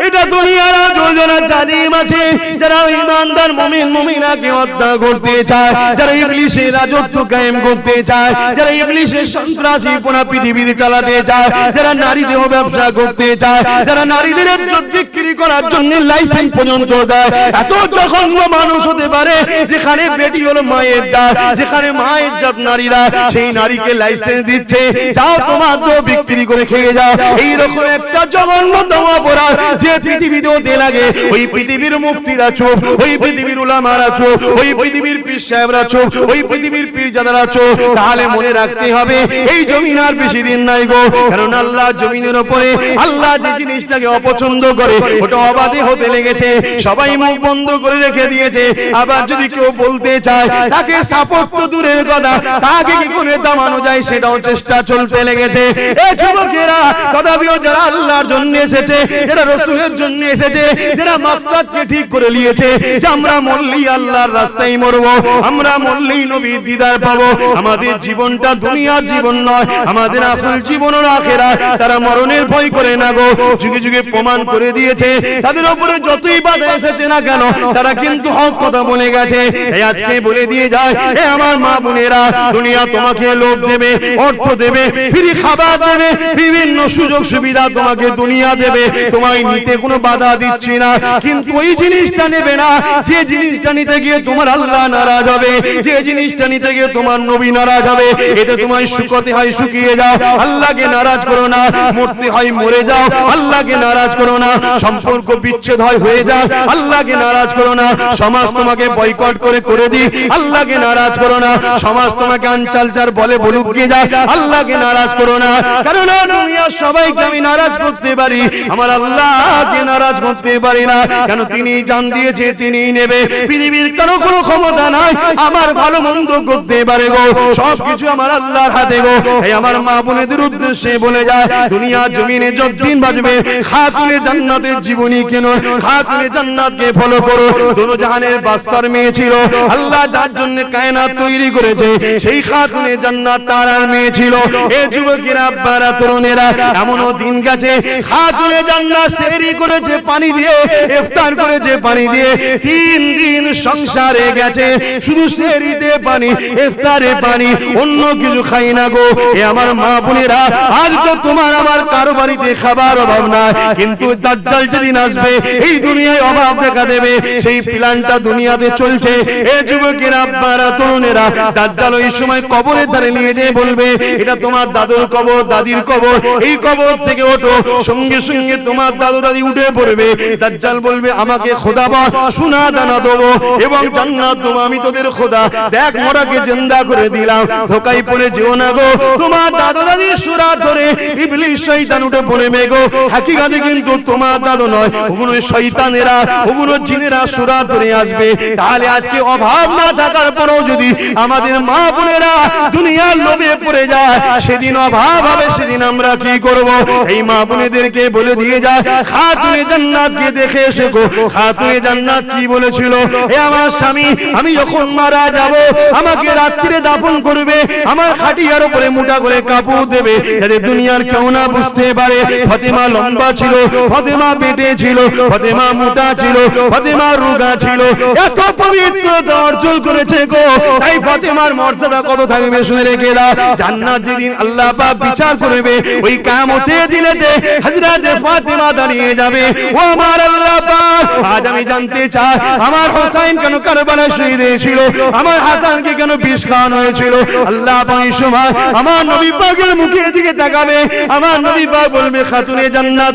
S1: এটা দুনিয়ার যারা জালিম আছে, যারা ইমানদার মুমিন মুমিনাকে হত্যা করতে চায়, যারা ইবলিসের রাজত্ব কায়েম করতে চায়, যারা ইবলিসের সন্ত্রাসী পুরা পৃথিবীতে চালাতে চায়, যারা নারী দেহ ব্যবসা করতে চায়, যারা নারীদের ইজ্জত বিক্রি করার জন্য লাইসেন্স পর্যন্ত দেয়। এত জঘন্য মানুষ হতে পারে যেখানে বেটি হলো মায়ের জাত, যেখানে মায়ের জাত নারীরা, সেই নারীকে লাইসেন্স দিচ্ছে, যাও তোমার দেহ বিক্রি করে খেয়ে যাও। এইরকম একটা জঘন্যতম অপরাধ যে পৃথিবীতে হতে লাগে, ওই পৃথিবীর মুফতিরা চুপ, ওই পৃথিবীর উলামারা চুপ, ওই পৃথিবীর পীর সাহেবরা চুপ, ওই পৃথিবীর পীরজাদারা চুপ। তাহলে মনে রাখতে হবে এই জমিন আর বেশি দিন নাই গো। কারণ আল্লাহ জমিনের উপরে আল্লাহ যে জিনিসটাকে অপছন্দ করে ওটা অবাধে হতে লেগেছে। সবাই মুখ বন্ধ করে রেখে দিয়েছে। আবার যদি কেউ বলতে চায় তাকে সাপোর্ট তো দূরের কথা, তাকে কি করে দামানো যায় সেটাও চেষ্টা চলতে লেগেছে। এই যুবকেরা, তথাপিও যারা আল্লাহর জন্য এসেছে, যারা রাসূলের জন্য এসেছে, যারা মাকসাদকে ঠিক করে নিয়েছে যে আমরা মরলেই আল্লাহর রাস্তায় মরবো, আমরা মরলেই নবীর দিদার পাবো, আমাদের জীবনটা দুনিয়ার জীবন নয়, আমাদের আসল জীবন হলো আখিরাত, তারা মরণের ভয় করে না গো। যুগে যুগে প্রমাণ করে দিয়েছে, তাদের উপরে যতই বাধা এসেছে না কেন, তারা কিন্তু হক কথা বলে গেছে। এই আজকে বলে দিয়ে যায়, এ আমার মা বোনেরা, দুনিয়া তোমাকে লোভ দেবে, অর্থ দেবে, ফ্রি খাবার দেবে, বিভিন্ন সুযোগ সুবিধা তোমাকে দুনিয়া দেবে, তোমায় নিতে কোনো বাধা দিচ্ছি না। কিন্তু ওই জিনিসটা নেবে না যে জিনিসটা নিতে গিয়ে তোমার আল্লাহ নারাজ হবে, যে জিনিসটা নিতে গিয়ে তোমার নবী নারাজ হবে। এতে তোমায় শুকতে হয় শুকিয়ে যাও, আল্লাহকে নারাজ করো না। মরতে হয় মরে যাও, আল্লাহকে নারাজ করো না। সম্পর্ক বিচ্ছেদ হয় হয়ে যাও, আল্লাহকে নারাজ করো না। সমাজ তোমাকে বয়কট করে দিই, আল্লাহকে নারাজ করো না। সমাজ তোমাকে আনচালচার বলে বলুক গিয়ে যায়, আল্লাহকে নারাজ করো না। কারণ দুনিয়ার সবাইকে আমি নারাজ করতে পারি, আমার আল্লাহকে নারাজ করতে পারি না। কেন তিনি জান দিয়েছে, তিনি নেবে। পৃথিবীর কারো কোনো ক্ষমতা নাই আমার ভালো মন্দ করতে পারে গো, সবকিছু আমার আল্লাহর হাতে গো। এই আমার মা বোনেদের উদ্দেশ্যে বলে যায়, দুনিয়া জমিনে যতদিন বাজবে খাতুনে জান্নাতের জীবনী কেন, খাতুনে জান্নাতকে ফলো করো। দোনো জাহানের বাদশার মেয়ে ছিল, আল্লাহ যার জন্য কায়নাত তৈরি করেছে সেই খাতুনে জান্নাত তার মেয়ে ছিল। এ যুবকেরা, আব্বারা, তরুণেরা, এমনও দিন গেছে খাতুনে জান্নাত সেহরি করেছে পানি দিয়ে, ইফতার করেছে পানি দিয়ে, 3 দিন সংসারে গেছে শুধু সেহরিতে পানি, ইফতারে পানি, অন্য কিছু খাই না গো। এ আমার মা বোনেরা, আজ তো তোমার আমার কারো বাড়িতে খাবার অভাব নাই, কিন্তু দাজ্জাল যেদিন আসবে এই দুনিয়ায় অভাব দেখা দেবে। সেই প্ল্যানটা দুনিয়াতে চলছে। এ যুবকেরা, আব্বারা, তরুণেরা, দাজ্জাল ওই সময় কবরের ধারে নিয়ে যেয়ে বলবে, এটা তোমার দাদুর কবর, দাদির কবর, এই কবর থেকে ওঠো। সঙ্গে সঙ্গে তোমার দাদু দাদি উঠে পড়বে। দাজ্জাল দাজ্জাল বলবে আমাকে খোদা বল, সোনা দানা দেবো এবং জান্নাত দেবো, আমি তোদের খোদা। দেখ মোরাকে জিন্দা করে দিলাম, ধোকায় পড়ে যেও না গো। তোমার দাদু দাদির সুরাত ধরে ইবলিস শয়তান উঠে পড়ে মেগো, হাকিকাতে কিন্তু তোমার দাদু নয়, ওগুলো শয়তানেরা, ওগুলো জিনেরা সুরাত ধরে আসবে। তাহলে আজকে অভাব না থাকার পরেও যদি আমাদের মা বোনেরা দুনিয়ার লোভে পড়ে যায়, সেদিন অভাব হবে, সেদিন আমরা কি করব? এই মা বোনেদেরকে বলে দিয়ে যায়, খাতুনে জান্নাতকে দেখে এসে গো। খাতুনে জান্নাত কি বলেছিল? হে আমার স্বামী, আমি যখন মারা যাব, আমাকে রাত্রিরে দাফন করবে, আমার খাটিয়ার উপরে মোটা করে কাপড় দেবে, যাতে দুনিয়ার কেউ না বুঝতে পারে ফাতেমা লম্বা ছিল, ফাতেমা পেটে ছিল, ফাতেমা মোটা ছিল, ফাতেমা রোগা ছিল। এত পবিত্রতা অর্জন করেছে গো। তাই ফাতেমার মর্যাদা কত থাকবে শুনে রেখে দাও। জান্নাত যেদিন আল্লাহ পাক বিচার করবে, ওই কিয়ামতের দিনেতে হযরত ফাতেমা দাঁড়িয়ে যাবে। ও আমার আল্লাহ পাক, আজ আমি জানতে চাই আমার হোসেন কেন কারবালায় শহীদ হয়েছিল, আমার হাসানকে কেন বিষ খাওয়ানো হয়েছিল? আল্লাহ পাক এই সময় আমার নবী পাকের মুখের দিকে তাকাবে, আমার নবী পাক বলবে খাতুনে জান্নাত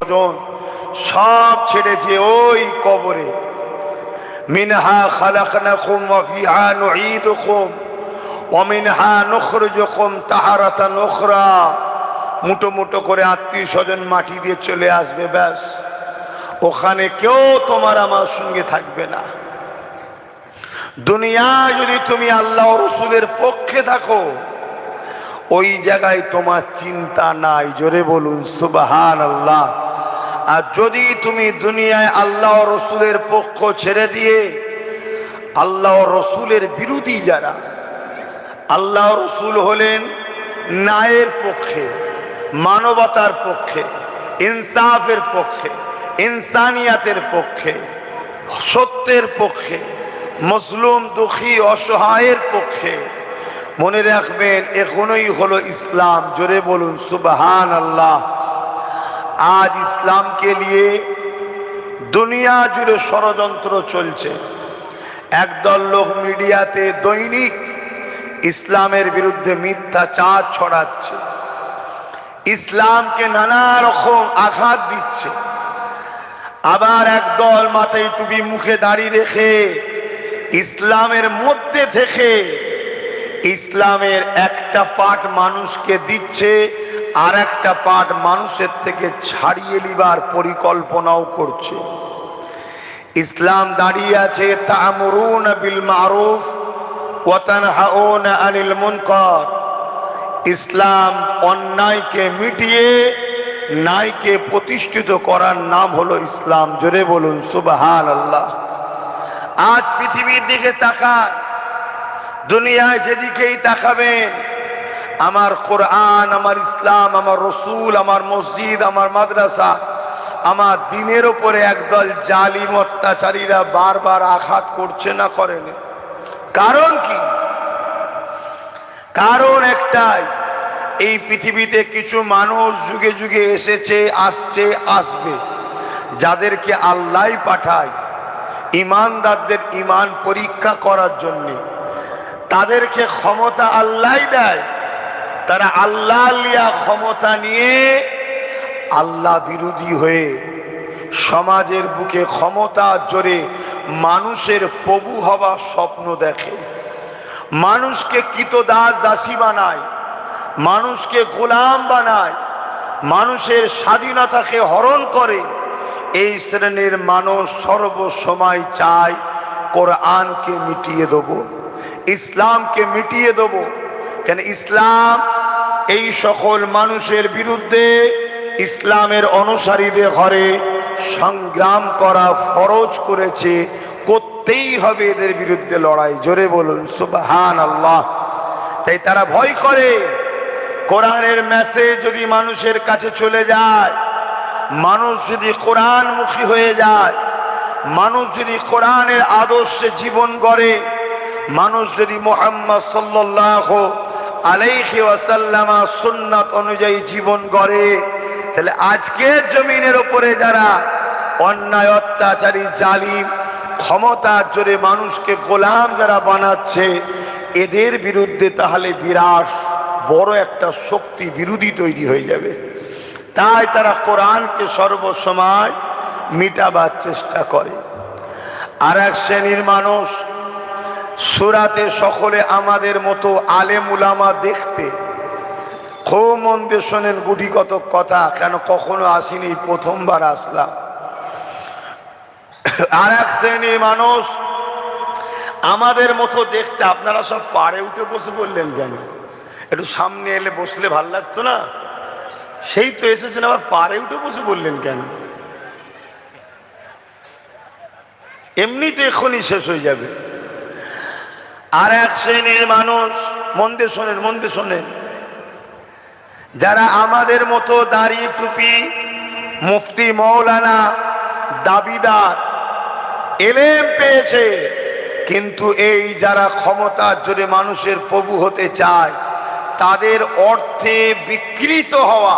S2: সব ছেড়েছে ওই কবরে। মিনহা খালাকনাকুম ওয়া ফিহা নুঈদুকুম ওয়া মিনহা নুখরিজুকুম তাহারাতান উখরা। মুটো মুটো করে আত্মীয় স্বজন মাটি দিয়ে চলে আসবে, ব্যাস। ওখানে কেউ তোমার আমার সঙ্গে থাকবে না। দুনিয়ায় যদি তুমি আল্লাহ ও রাসূলের পক্ষে থাকো, ওই জায়গায় তোমার চিন্তা নাই। জোরে বলুন সুবহানাল্লাহ। আর যদি তুমি দুনিয়ায় আল্লাহ ও রাসূলের পক্ষ ছেড়ে দিয়ে আল্লাহ ও রাসূলের বিরোধী যারা, আল্লাহ ও রাসূল হলেন ন্যায়ের পক্ষে, মানবতার পক্ষে, ইনসাফের পক্ষে, ইনসানিয়াতের পক্ষে, সত্যের পক্ষে, মজলুম দুঃখী অসহায়ের পক্ষে, মনে রাখবেন এখনই হলো ইসলাম। জোরে বলুন সুবহানাল্লাহ। আজ ইসলামকে নিয়ে দুনিয়া জুড়ে ষড়যন্ত্র চলছে। একদল লোক মিডিয়াতে দৈনিক ইসলামের বিরুদ্ধে মিথ্যাচার ছড়াচ্ছে, ইসলামকে নানা রকম আঘাত দিচ্ছে। আবার একদল মাথায় টুপি মুখে দাড়ি রেখে ইসলামের মধ্যে থেকে ইসলামের একটা পার্ট মানুষকে দিচ্ছে, আর একটা পার্ট মানুষের থেকে ছাড়িয়ে নিবার পরিকল্পনাও করছে। ইসলাম দাঁড়িয়ে আছে তা'মুরুনা বিল মারুফ ওয়া তানহাউনা আনিল মুনকার। ইসলাম অন্যায়কে মিটিয়ে ন্যায়কে প্রতিষ্ঠিত করার নাম হলো ইসলাম। জোরে বলুন সুবহানাল্লাহ। আজ পৃথিবীর দিকে তাকান, দুনিয়ায় যেদিকেই তাকাবেন, আমার কোরআন, আমার ইসলাম, আমার রসুল, আমার মসজিদ, আমার মাদ্রাসা, আমার দিনের উপরে একদল জালিম অত্যাচারীরা বারবার আঘাত করছে না করেন? কারণ কি? কারণ একটাই, এই পৃথিবীতে কিছু মানুষ যুগে যুগে এসেছে, আসছে, আসবে, যাদেরকে আল্লাহ পাঠায় ইমানদারদের ইমান পরীক্ষা করার জন্যে। তাদেরকে ক্ষমতা আল্লাহ দেয়, তারা আল্লাহ লিয়া ক্ষমতা নিয়ে আল্লাহ বিরোধী হয়ে সমাজের বুকে ক্ষমতার জোরে মানুষের প্রভু হবার স্বপ্ন দেখে, মানুষকে কৃতদাস দাসী বানায়, মানুষকে গোলাম বানায়, মানুষের স্বাধীনতাকে হরণ করে। এই শ্রেণীর মানুষ সর্বসময় চায় কোরআনকে মিটিয়ে দেব, ইসলামকে মিটিয়ে দেব। কেন? ইসলাম এই সকল মানুষের বিরুদ্ধে ইসলামের অনুসারীদের ঘরে সংগ্রাম করা ফরজ করেছে, করতেই হবে এদের বিরুদ্ধে লড়াই। জোরে বলুন সুবহানাল্লাহ। তাই তারা ভয় করে কোরআনের মেসেজ যদি মানুষের কাছে চলে যায়, মানুষ যদি কোরআনমুখী হয়ে যায়, মানুষ যদি কোরআনের আদর্শে জীবন গড়ে, মানুষ যদি মুহাম্মদ সাল্লাল্লাহু আলাইহি ওয়াসাল্লাম সুন্নাত অনুযায়ী জীবন গড়ে, তাহলে আজকের জমিনের উপরে যারা অন্যায় অত্যাচারী জালিম ক্ষমতার জোরে মানুষকে গোলাম যারা বানাচ্ছে, এদের বিরুদ্ধে তাহলে বিরাট বড় একটা শক্তি বিরোধী তৈরি হয়ে যাবে। তাই তারা কোরআনকে সর্বসময় মিটাবার চেষ্টা করে। আর এক শ্রেণীর মানুষ সূরাতে সকলে আমাদের মতো আলেম উলামা দেখতে, খুব মন দিয়ে শোনেন গুটি কত কথা, কেন কখনো আসিনি, প্রথমবার আসলাম। আর এক শ্রেণীর মানুষ আমাদের মতো দেখতে। আপনারা সব পাড়ে উঠে বসে বললেন কেন? একটু সামনে এলে বসলে ভাল লাগতো না? সেই তো এসেছেন, আবার পাড়ে উঠে বসে বললেন কেন? এমনি তো এখনই শেষ হয়ে যাবে। আর এক শ্রেণীর মানুষ, মন দিয়ে শোনেন, মন দিয়ে শোনেন, যারা আমাদের মতো দাড়ি টুপি, মুফতি মৌলানা দাবিদার, এলেম পেয়েছে, কিন্তু এই যারা ক্ষমতার জোরে মানুষের প্রভু হতে চায়, তাদের অর্থে বিকৃত হওয়া,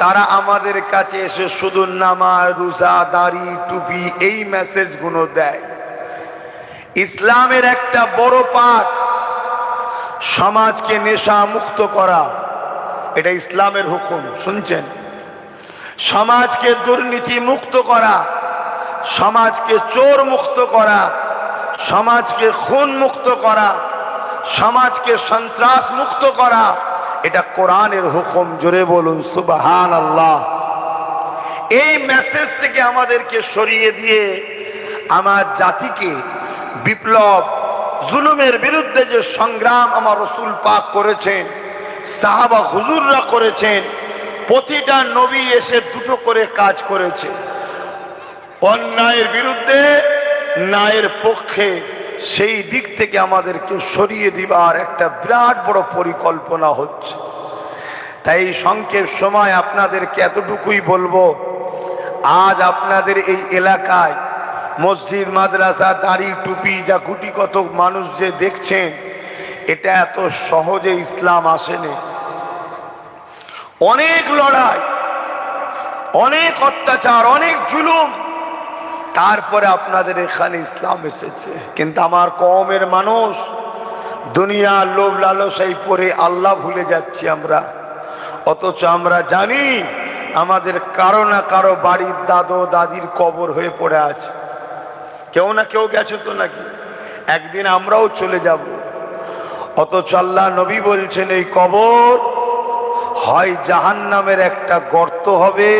S2: তারা আমাদের কাছে এসে শুধু নামাজ, রোজা, দাড়ি টুপি এই মেসেজগুলো দেয়। ইসলামের একটা বড় পাঠ সমাজকে নেশা মুক্ত করা, এটা ইসলামের হুকুম, শুনছেন? সমাজকে দুর্নীতি মুক্ত করা, সমাজকে চোর মুক্ত করা, সমাজকে খুন মুক্ত করা, সমাজকে সন্ত্রাস মুক্ত করা, এটা কোরআনের হুকুম। জোরে বলুন সুবহানাল্লাহ। এই মেসেজ থেকে আমাদেরকে সরিয়ে দিয়ে আমার জাতিকে বিপ্লব, জুলুমের বিরুদ্ধে যে সংগ্রাম আমার রাসূল পাক করেছেন, সাহাবা হুজুররা করেছেন, প্রতিটা নবী এসে দুটো করে কাজ করেছে। অন্যায়ের বিরুদ্ধে, ন্যায়ের পক্ষে, সেই দিক থেকে আমাদেরকে সরিয়ে দিবার একটা বিরাট বড় পরিকল্পনা হচ্ছে। তাই সংক্ষেপ সময় আপনাদেরকে এতটুকুই বলবো, আজ আপনাদের এই এলাকায় মসজিদ, মাদ্রাসা, দাড়ি টুপি, যা গুটি কত মানুষ যে দেখছেন, এটা এত সহজে ইসলাম আসেনি। অনেক লড়াই, অনেক অত্যাচার, অনেক জুলুম, তারপরে আপনাদের এখানে ইসলাম এসেছে। কিন্তু আমার কওমের মানুষ দুনিয়ার লোভ লালসায় পড়ে আল্লাহ ভুলে যাচ্ছি আমরা। অথচ আমরা জানি আমাদের কারো না কারো বাড়ির দাদু দাদির কবর হয়ে পড়ে আছে। কেউ না কেউ গেছে তো নাকি? একদিন আমরাও চলে যাব। অথচ আল্লাহ নবী বলছেন, এই কবর হয় জাহান্নামের একটা গর্ত হবে,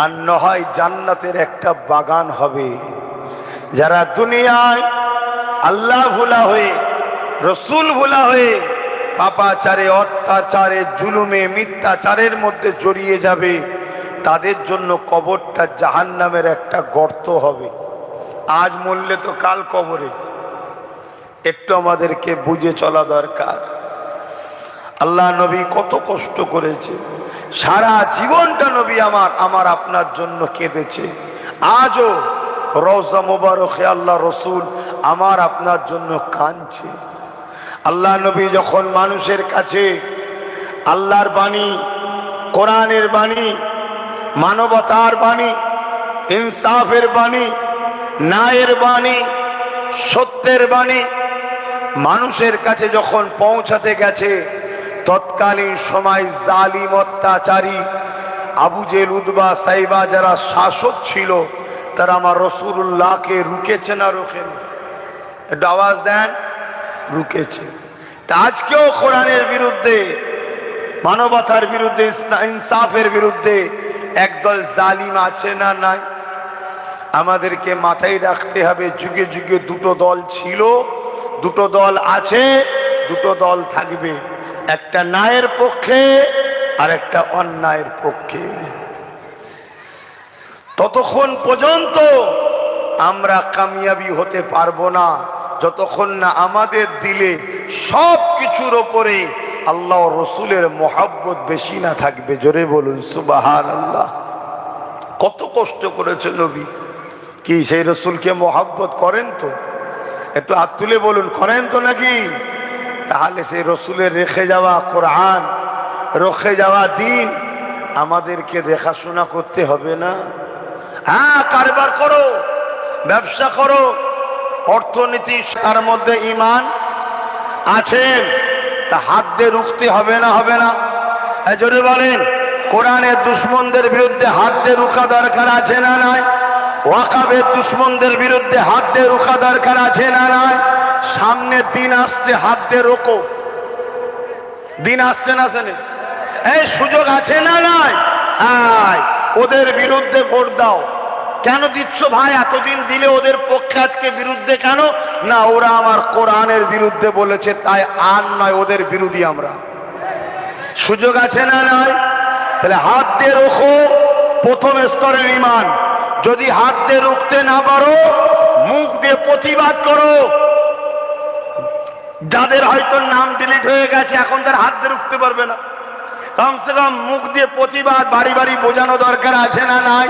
S2: আর নয় জান্নাতের একটা বাগান হবে। যারা দুনিয়ায় আল্লাহ ভোলা হয়ে, রসুল ভোলা হয়ে, পাপাচারে, অত্যাচারে, জুলুমে, মিথ্যাচারের মধ্যে জড়িয়ে যাবে, তাদের জন্য কবরটা জাহান্নামের একটা গর্ত হবে। আজ মরলে তো কাল কবরে, একটু আমাদেরকে বুঝে চলা দরকার। আল্লাহ নবী কত কষ্ট করেছে, সারা জীবনটা নবী আমার আপনার জন্য কেঁদেছে। আজও রওজা মুবারকে আল্লাহ রসুল আমার আপনার জন্য কাঁদছে। আল্লাহ নবী যখন মানুষের কাছে আল্লাহর বাণী, কোরআনের বাণী, মানবতার বাণী, ইনসাফের বাণী, ন্যায়ের বাণী, সত্যের বাণী মানুষের কাছে যখন পৌঁছাতে গেছে, তৎকালীন সময় জালিম, অত্যাচারী আবু জেহেল, উতবা, সাইবা যারা শাসক ছিল, তারা আমার রাসূলুল্লাহকে রুকেছে না রোখেনি? একটু আওয়াজ দেন, রুকেছে। তা আজকেও কোরআনের বিরুদ্ধে, মানবতার বিরুদ্ধে, ইনসাফের বিরুদ্ধে একদল জালিম আছে না নাই? আমাদেরকে মাথায় রাখতে হবে, যুগে যুগে দুটো দল ছিল, দুটো দল আছে, দুটো দল থাকবে। একটা ন্যায়ের পক্ষে আর একটা অন্যায়ের পক্ষে। ততক্ষণ পর্যন্ত আমরা কামিয়াবি হতে পারবো না, যতক্ষণ না আমাদের দিলে সব কিছুর ওপরে আল্লাহ রসুলের মহব্বত বেশি না থাকবে। জোরে বলুন সুবহানাল্লাহ। কত কষ্ট করেছে নবী, কি সেই রসুলকে মহব্বত করেন তো? একটু হাত তুলে বলুন, করেন তো নাকি? তাহলে সেই রসুলের রেখে যাওয়া কোরআন, রেখে যাওয়া দিন আমাদেরকে দেখাশোনা করতে হবে না? হ্যাঁ, কারবার করো, ব্যবসা করো, অর্থনীতি, তার মধ্যে ঈমান আছেন, তা হাত দিয়ে রুখতে হবে না? হবে না? জোরে বলেন, কোরআনের দুশ্মনদের বিরুদ্ধে হাত দিয়ে রুখা দরকার আছে না নাই? ওয়াকাবের দুশ্মনদের বিরুদ্ধে হাত দিয়ে রুখা দরকার আছে না নাই? সামনে দিন আসছে, হাত দিয়ে রোকো। দিন আসছে না, শোনে এই সুযোগ আছে না নাই? আয় ওদের বিরুদ্ধে ভোট দাও। কেন দিচ্ছ ভাই? এতদিন দিলে ওদের পক্ষে, আজকে বিরুদ্ধে কেন? না, ওরা আমার কোরআনের বিরুদ্ধে বলেছে, তাই আর নয়, ওদের বিরোধী আমরা। সুযোগ আছে না নাই? তাহলে হাত দিয়ে রোখো, প্রথম স্তরের ঈমান। যদি হাত দিয়ে রুখতে না পারো, মুখ দিয়ে প্রতিবাদ করো। যাদের হয়তো নাম ডিলিট হয়ে গেছে, এখন তার হাত দিয়ে রুখতে পারবে না, কমসে কম মুখ দিয়ে প্রতিবাদ বাড়ি বাড়ি বোঝানো দরকার আছে না নাই?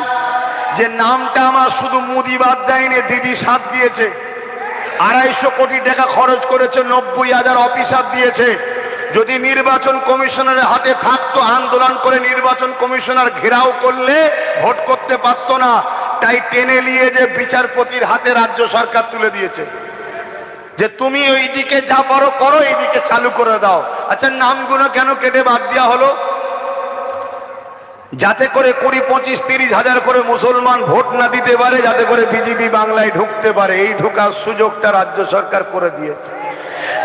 S2: যে নামটা আমার শুধু মুদিবাদ দেয়নি, দিদি সাথ দিয়েছে, 250 কোটি টাকা খরচ করেছে, 90,000 অফিসার দিয়েছে। যদি নির্বাচন কমিশনারের হাতে থাকতো, আন্দোলন করে নির্বাচন কমিশনার ঘেরাও করলে ভোট করতে পারতো না, তাই টেনে নিয়ে যে বিচারপতির হাতে রাজ্য সরকার তুলে দিয়েছে, যে তুমি ওইদিকে যা পারো করো, এইদিকে চালু করে দাও। আচ্ছা, নামগুলো কেন কেটে বাদ দেওয়া হলো? যাতে করে 20, 25, 30 হাজার করে মুসলমান ভোট না দিতে পারে, যাতে করে বিজেপি বাংলায় ঢুকতে পারে। এই ঢোকার সুযোগটা রাজ্য সরকার করে দিয়েছে।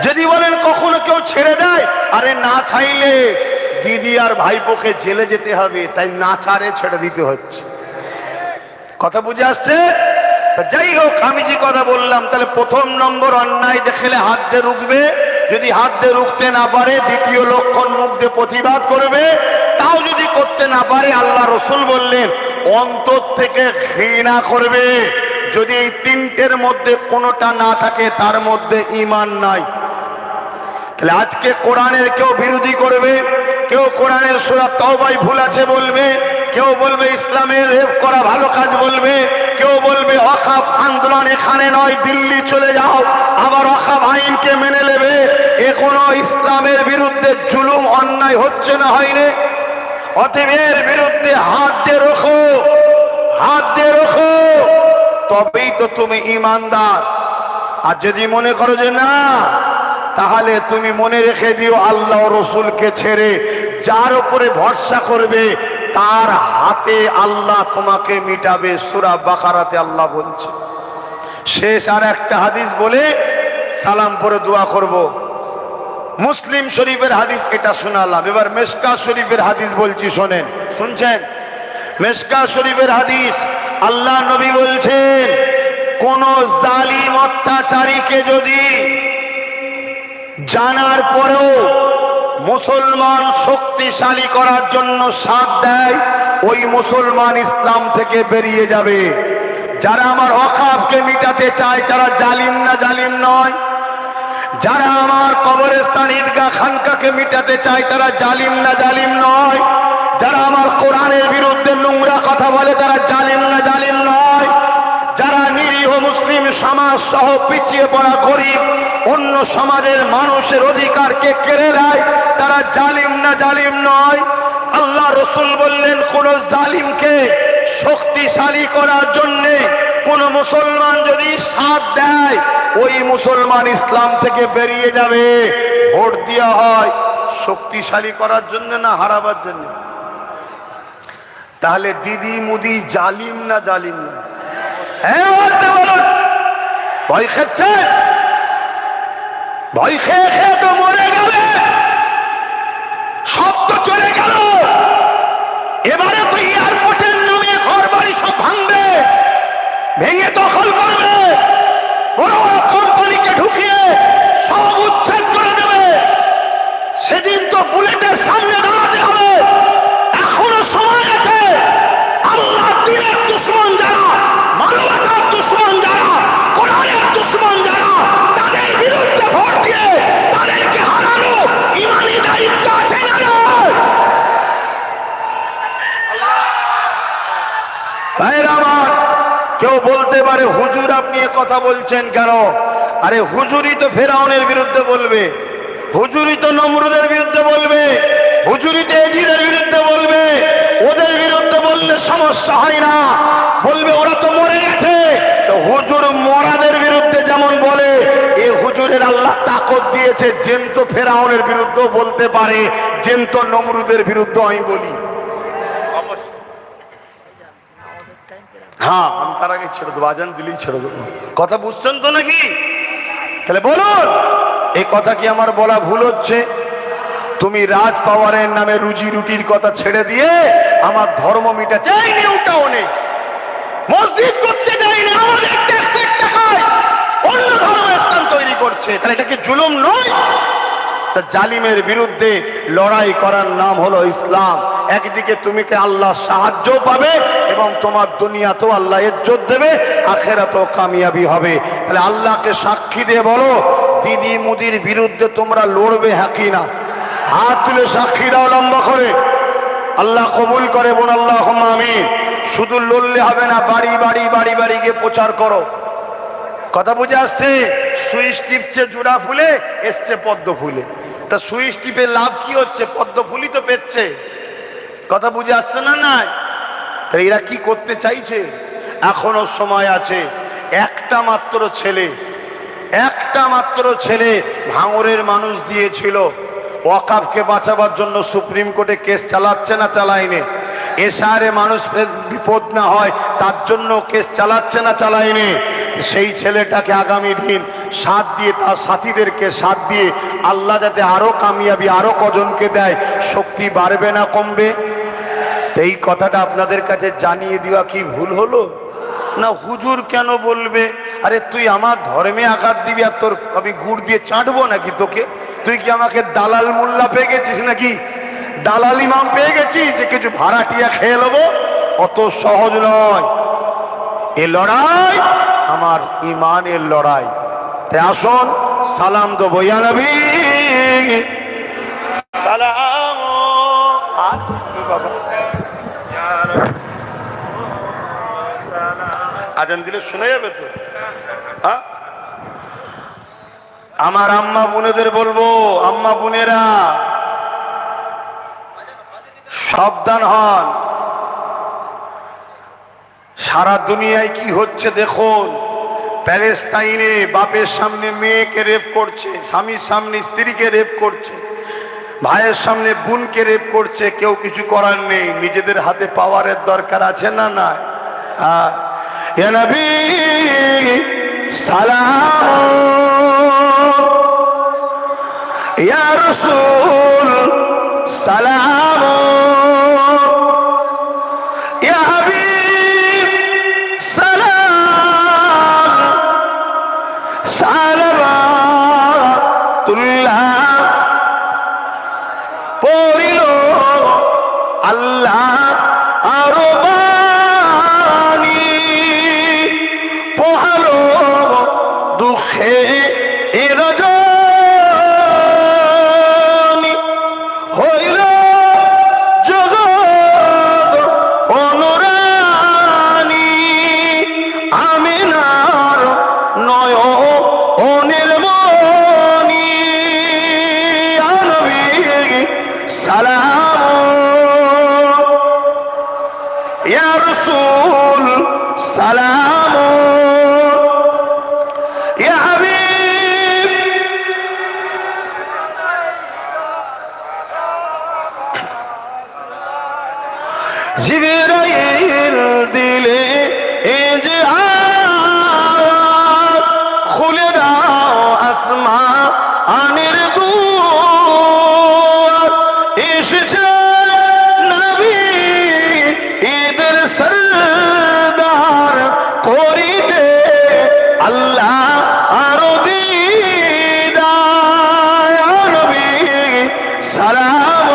S2: যদি বলেন কখনো কেউ ছেড়ে দেয়, আরে না চাইলে দিদি আর ভাইপোকে জেলে যেতে হবে, তাই না ছাড়ে ছেড়ে দিতে হচ্ছে। কথা বুঝে আসছে? যাই হোক, আমি যে কথা বললাম, তাহলে প্রথম নম্বর, অন্যায় দেখলে হাত দিয়ে রুখবে। যদি হাত দিয়ে রুখতে না পারে, দ্বিতীয় লক্ষণ, মুখ দিয়ে প্রতিবাদ করবে। তাও যদি করতে না পারে, আল্লাহ রসুল বললেন অন্তর থেকে ঘৃণা করবে। যদি এই তিনটের মধ্যে কোনোটা না থাকে, তার মধ্যে ঈমান নাই। তাহলে আজকে কোরআনের কেউ বিরোধী করবে, কেউ কোরআনের সূরা তাওবায় ভুল আছে বলবে, কেউ বলবে ইসলামের রেপ করা ভালো কাজ বলবে, কেউ বলবে ওয়াকফ আন্দোলন এখানে নয়, দিল্লি চলে যাও, আবার ওয়াকফ আইনকে মেনে নেবে। এখনো ইসলামের বিরুদ্ধে জুলুম অন্যায় হচ্ছে না, হয়নি? অতএব এর বিরুদ্ধে হাত দিয়ে রাখো, হাত দিয়ে রাখো, তবেই তো তুমি ঈমানদার। আর যদি মনে করো যে না, তাহলে তুমি মনে রেখে দিও, আল্লাহ রসুলকে ছেড়ে যার উপরে ভরসা করবে, তার হাতে আল্লাহ তোমাকে মিটাবে। সূরা বাকারাতে আল্লাহ বলছে। শেষ আর একটা হাদিস বলে সালাম পরে দোয়া করব। মুসলিম শরীফের হাদিস এটা শোনালাম, এবার মিশকাত শরীফের হাদিস বলছি, শোনেন। শুনছেন? মিশকাত শরীফের হাদিস, আল্লাহ নবী বলছেন, কোন জালিম অত্যাচারীকে যদি জানার পরেও মুসলমান শক্তিশালী করার জন্য সাথ দেয়, ওই মুসলমান ইসলাম থেকে বেরিয়ে যাবে। যারা আমার ওয়াকফকে মিটাতে চায়, যারা জালিম না জালিম নয়, যারা আমার কবরস্থান ঈদগাহ খানকাকে মিটাতে চায়, তারা জালিম না জালিম নয়, যারা আমার কোরআনের বিরুদ্ধে নোংরা কথা বলে, তারা জালিম না জালিম নয়, যারা নিরীহ মুসলিম সমাজ সহ পিছিয়ে পড়া গরিব অন্য সমাজের মানুষের অধিকারকে কেড়ে নেয়, তারা জালিম না জালিম নয়। আল্লাহ রসুল বললেন, কোন জালিমকে শক্তিশালী করার জন্য কোন মুসলমান যদি সাথ দেয়, ওই মুসলমান ইসলাম থেকে বেরিয়ে যাবে। ভোট দেওয়া হয় শক্তিশালী করার জন্য না হারাবার জন্য? তাহলে দিদি মুদি জালিম না জালিম না? হ্যাঁ বলতে বলুন। ভয় খাচ্ছেন? ভয় খেয়ে খেয়ে তো মরে গেলে, সব তো চলে গেল। এবারে তো এয়ারপোর্টের নামে ঘর বাড়ি সব ভাঙবে, ভেঙে দখল করবে, বড় বড় কোম্পানিকে ঢুকিয়ে সব উচ্ছেদ করে দেবে। সেদিন তো বুলেটের সামনে দাঁড়াতে হবে। এখনো সময় আছে। আল্লাহ দিনের দুশ্মন যারা, মানবতার দুশ্মন যারা, কোরআনের দুশ্মন যারা, তাদের বিরুদ্ধে ভোট দিয়ে তাদেরকে হারানো ইমানি দায়িত্ব আছে না? ভাইরা আমার, কেউ বলতে পারে হুজুর আপনি এ কথা বলছেন কেন? আরে হুজুরই তো ফেরাউনের বিরুদ্ধে বলবে, হুজুরই তো নমরুদের বিরুদ্ধে বলবে, হুজুরই তো এজিদের বিরুদ্ধে বলবে। ওদের বিরুদ্ধে বললে সমস্যা হয় না, বলবে ওরা তো মরে গেছে। তো হুজুর মরাদের বিরুদ্ধে যেমন বলে, এ হুজুরের আল্লাহ তাকত দিয়েছে, জেন্ত ফেরাউনের বিরুদ্ধেও বলতে পারে, জেন্ত নমরুদের বিরুদ্ধে আমি বলি। হ্যাঁ, আমি তার আগে ছেড়ে দেবো, আজান দিলেই ছেড়ে দেবো। কথা বুঝছেন তো নাকি? তাহলে বলুন, এই কথা কি আমার বলা ভুল হচ্ছে? তুমি রাজ পাওয়ারের নামে রুজি রুটির কথা ছেড়ে দিয়ে আমার ধর্ম মিটা চাইনি, ওটাও নেই, মসজিদ করতে যাইনি, আমাদের ট্যাক্সের টাকায় অন্য ধর্মের স্থান তৈরি করছে, তাহলে এটা কি জুলুম নয়? তা জালিমের বিরুদ্ধে লড়াই করার নাম হলো ইসলাম। একদিকে তুমি কে আল্লাহ সাহায্য পাবে এবং তোমার দুনিয়াতেও আল্লাহ ইজ্জত দেবে, আখিরাতেও কামিয়াবি হবে। তাহলে আল্লাহকে সাক্ষী দিয়ে বলো, দিদি মুদির বিরুদ্ধে তোমরা লড়বে হ্যাঁ কি না? হাত তুলে সাক্ষী দাও লম্বা করে। আল্লাহ কবুল করে, বোন আল্লাহুম্মা আমিন। শুধু লড়লে হবে না, বাড়ি বাড়ি বাড়ি বাড়ি গিয়ে প্রচার করো। কথা বুঝে আসছে? সুইচ টিপছে জোড়া ফুলে, এসছে পদ্ম ফুলে। তা সুইচ টিপে লাভ কি হচ্ছে? পদ্ম ফুলই তো পেচ্ছে। কথা বুঝে আসছে না? নাই। তা এরা কি করতে চাইছে? এখনো সময় আছে। একটা মাত্র ছেলে ভাঙরের মানুষ দিয়েছিল, ওয়াকাফকে বাঁচাবার জন্য সুপ্রিম কোর্টে কেস চালাচ্ছে না চালায়নি? এশারে মানুষ বিপদ না হয় তার জন্য কেস চালাচ্ছে না চালায়নি? সেই ছেলেটাকে আগামী দিন সাথ দিয়ে, তার সাথীদেরকে সাথ দিয়ে আল্লাহ যাতে আরো কামিয়াবি আরো কজনকে দেয়, শক্তি বাড়বে না কমবে? এই কথাটা আপনাদের কাছে জানিয়ে দেওয়া কি ভুল হলো? না হুজুর কেন বলবে? আরে তুই আমার ধর্মে আঘাত দিবি আর তোর আমি গুড় দিয়ে চাটবো নাকি তোকে? তুই কি আমাকে দালাল মোল্লা পেয়ে গেছিস নাকি? দালাল ইমাম পেয়ে গেছিস যে কিছু ভাড়াটিয়া খেয়ে নেবো? অত সহজ নয় এ লড়াই, আমার ইমানের লড়াই। তাই আসুন সালাম দেবো, ইয়া নবী সালাম। বাবা আজান দিলে শোনা যাবে তো? হ্যাঁ, আমার আম্মা বোনেদের বলবো, আম্মা বোনেরা সাবধান হন। সারা দুনিয়ায় কি হচ্ছে দেখুন। প্যালেস্তাইনে বাপের সামনে মেয়েকে রেপ করছে, স্বামীর সামনে স্ত্রীকে রেপ করছে, ভাইয়ের সামনে বোনকে রেপ করছে। কেউ কিছু করার নেই। নিজেদের হাতে পাওয়ারের দরকার আছে না? নাই। ইয়া নবী সালাম, ইয়া রাসূল সালাম, ইয়া হাবিব সালাম, সালাওয়াতুল্লাহ পড়িল আল্লাহ আরো বাণী, পোহালো দুঃখে এ রজনী, হইল জগৎ অনুরানী, আমিনার নয়নের মণি, ইয়া নবী সালাম, ইয়া রাসূল সালাম, ইয়া হাবিব জিবরাইল দিলে এজাহার, খুলে দাও আসমানের দুয়ার, এসেছে নবী ঈদের সরদার, করিতে আল্লাহ আরো দিদার, ইয়া নবী সালাম,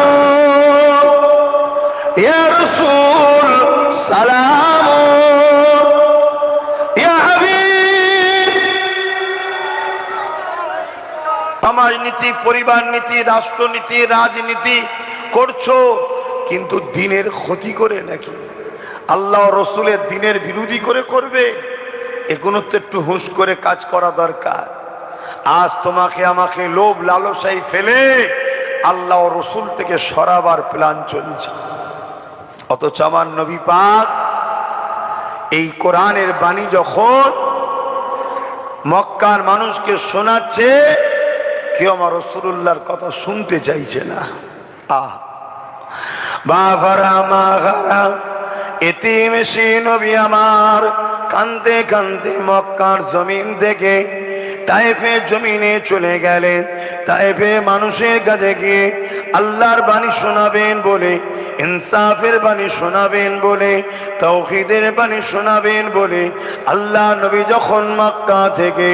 S2: ইয়া রাসূল সালাম, ইয়া হাবিব। সমাজনীতি, পরিবার নীতি, রাষ্ট্রনীতি, রাজনীতি করছো, কিন্তু দিনের ক্ষতি করে নাকি? আল্লাহ রসুলের দিনের বিরোধী করে করবে? এগুলো তো একটু হুঁশ করে কাজ করা দরকার। আজ তোমাকে আমাকে লোভ লালসাই ফেলে আল্লাহ রসুল থেকে সরাবার প্ল্যান চলছে। অথচ আমার নবী পাক এই কোরআনের বাণী যখন মক্কার মানুষকে শোনাচ্ছে, কেউ আমার রাসূলুল্লাহর কথা শুনতে চাইছে না। বাবারা মাগারা এতিম সেই নবী আমার কাঁদতে কাঁদতে মক্কার জমিন থেকে তায়েফের জমিনে চলে গেলেন। তায়েফে মানুষের কাছে গিয়ে আল্লাহর বাণী শোনাবেন বলে, ইনসাফের বাণী শোনাবেন বলে, তাওহীদের বাণী শোনাবেন বলে আল্লাহ নবী যখন মক্কা থেকে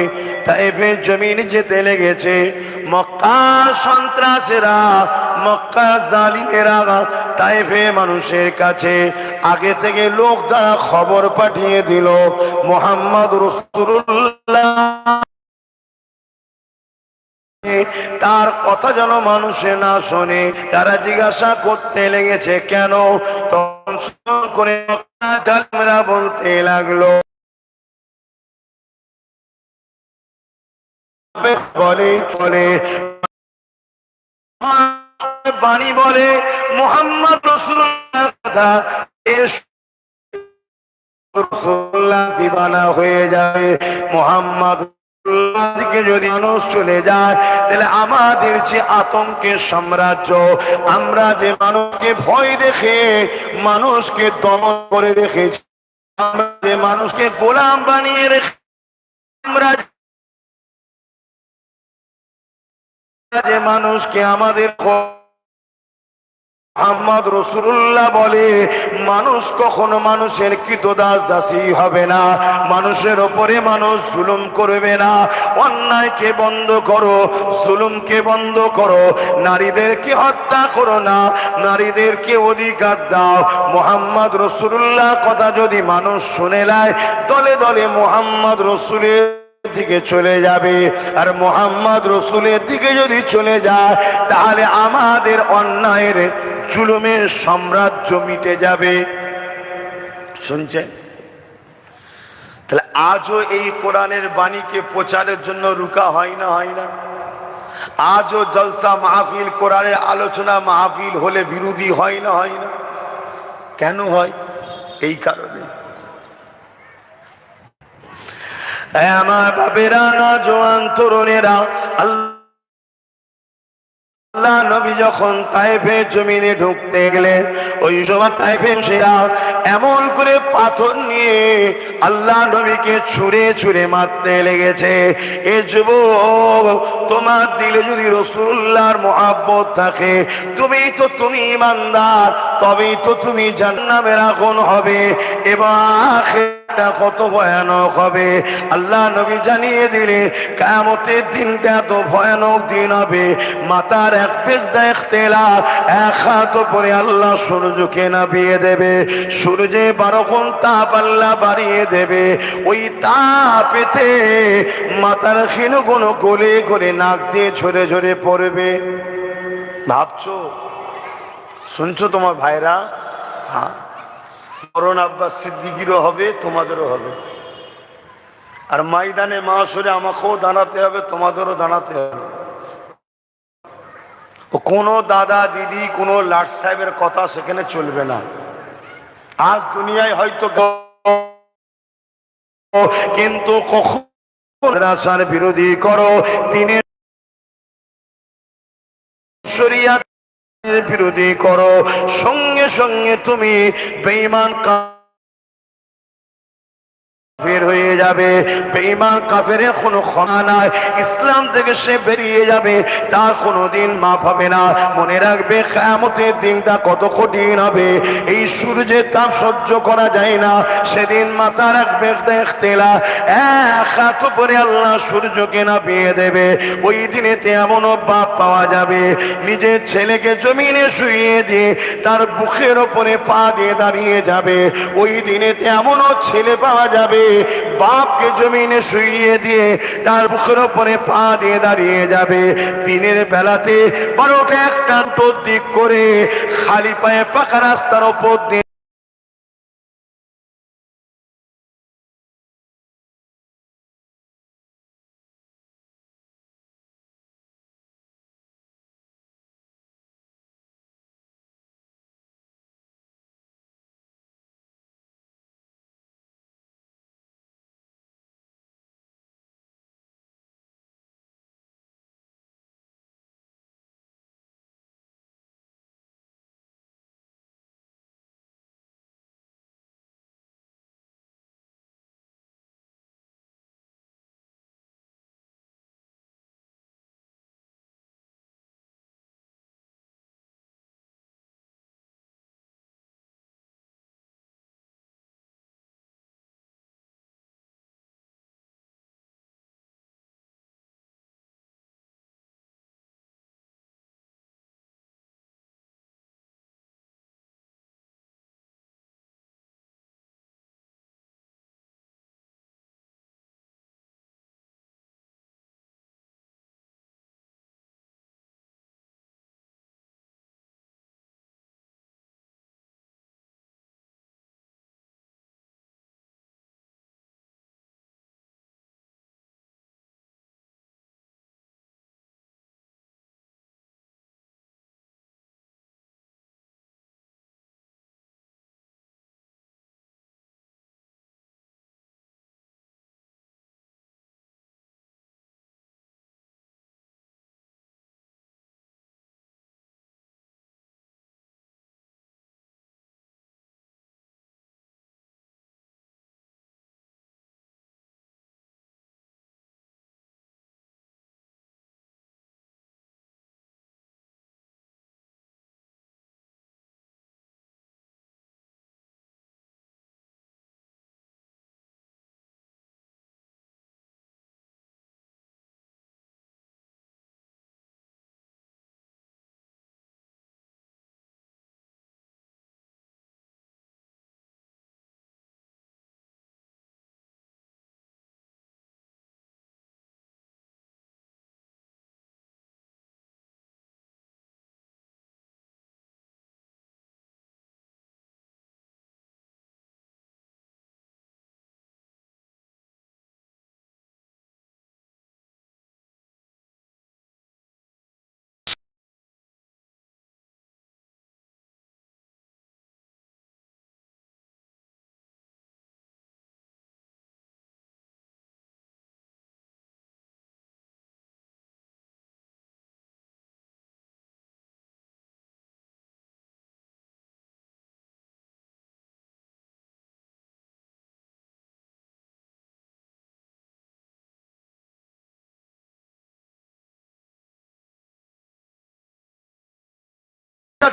S2: তায়েফের জমিনে যেতে লেগেছে, মক্কা সন্ত্রাসীরা, মক্কা জালিমেরা তায়েফে মানুষের কাছে আগে থেকে লোক দ্বারা খবর পাঠিয়ে দিল মুহাম্মদ রাসূলুল্লাহ তার কথা যেন মানুষে না শোনে। তারা জিজ্ঞাসা করতে লেগেছে কেন? তখন করে জালিমরা বলতে লাগলো, বলে বলে বাণী বলে মুহাম্মদ রাসূলুল্লাহর কথা রাসূলুল্লাহ দিবানা হয়ে যায়। মুহাম্মদ দিকে যদি মানুষ চলে যায় তাহলে আমাদের যে আতঙ্কের সাম্রাজ্য, আমরা যে মানুষকে ভয় দেখে মানুষকে দমন করে রেখেছি, আমরা যে মানুষকে গোলাম বানিয়ে রেখে, আমরা যে মানুষকে আমাদের মুহাম্মদ রাসূলুল্লাহ বলে মানুষ কখনো মানুষের কৃতদাস দাসী হবে না, মানুষের উপরে মানুষ জুলুম করবে না। অন্যায়কে বন্ধ করো, জুলুমকে বন্ধ করো, নারীদেরকে হত্যা করো না, নারীদেরকে অধিকার দাও। মুহাম্মদ রাসূলুল্লাহ কথা যদি মানুষ শুনে নেয়, দলে দলে মুহাম্মদ রাসূলের দিকে চলে যাবে। আর মুহাম্মদ রাসূলের দিকে যদি চলে যায় তাহলে আমাদের অন্যায়ের জুলুমের সাম্রাজ্য মিটে যাবে। শুনছেন? তাহলে আজও এই কোরআনের বাণীকে প্রচারের জন্য রুকা হয় না, হয় না? আজও জলসা মাহফিল, কোরআনের আলোচনা মাহফিল হলে বিরোধী হয় না, হয় না? কেন হয়? এই কারণে। আমার বাপেরা, না জওয়ান তরুণেরা, আল্লাহ নবী যখন তায়েফের জমিনে ঢুকতে গেলেন, ওই সময় তায়েফের সেরা এমন করে পাথর নিয়ে আল্লাহ নবীকে ছুঁড়ে ছুঁড়ে মারতে লেগেছে। এ যুবক, তোমার দিলে যদি রাসূলুল্লাহর মুহাব্বত থাকে, তুমি ঈমানদার, তবেই তো তুমি জান্নাতের আগুন হবে এবং আখিরাতটা কত ভয়ানক হবে। আল্লাহ নবী জানিয়ে দিলে কিয়ামতের দিনটা তো ভয়ানক দিন হবে। মাতার এক পেজদা ইখতিলাফ, এক হাত উপরে আল্লাহ সূর্যকে নামিয়ে দেবে, সূর্যে 12 ঘন্টা আল্লাহ বাড়িয়ে দেবে। ওই তাপেতে মাতার খিলগুলো গলে গলে নাক দিয়ে ঝরে ঝরে পড়বে। ভাবছো? শুনছো তোমার ভাইরা? হ্যাঁ, মরণ আব্বাস সিদ্দিকীরও হবে, তোমাদেরও হবে। আর ময়দানে মাহশরে আমাকেও দাঁড়াতে হবে, তোমাদেরও দাঁড়াতে হবে। কোনো দাদা দিদি, কোনো লাট সাহেবের কথা সেখানে চলবে না। আজ দুনিয়ায় হয়তো, কিন্তু কখন রাসার বিরোধী করো, দিনের শরিয়াতের বিরোধী করো, সঙ্গে সঙ্গে তুমি বেঈমান বের হয়ে যাবে। বেঈমান কাফেরের কোনো ক্ষমা নাই, ইসলাম থেকে সে বেরিয়ে যাবে, তার কোনোদিন মাফ হবে না। মনে রাখবে কিয়ামতের দিনটা কত কঠিন হবে। এই সূর্যের তাপ সহ্য করা যায় না, সেদিন মাথা রাখবে ইখতিলাফ, এক হাত উপরে আল্লাহ সূর্যকে নামিয়ে দেবে। ওই দিনেতে এমনও বাপ পাওয়া যাবে নিজের ছেলেকে জমিনে শুইয়ে দিয়ে তার বুকের ওপরে পা দিয়ে দাঁড়িয়ে যাবে। ওই দিনেতে এমনও ছেলে পাওয়া যাবে বাপকে জমিনে শুইয়ে দিয়ে তার বুকের উপরে পা দিয়ে দাঁড়িয়ে যাবে। দিনের বেলাতে 12টা 1টা 2টোর দিক করে খালি পায়ে পাকা রাস্তার উপর দিয়ে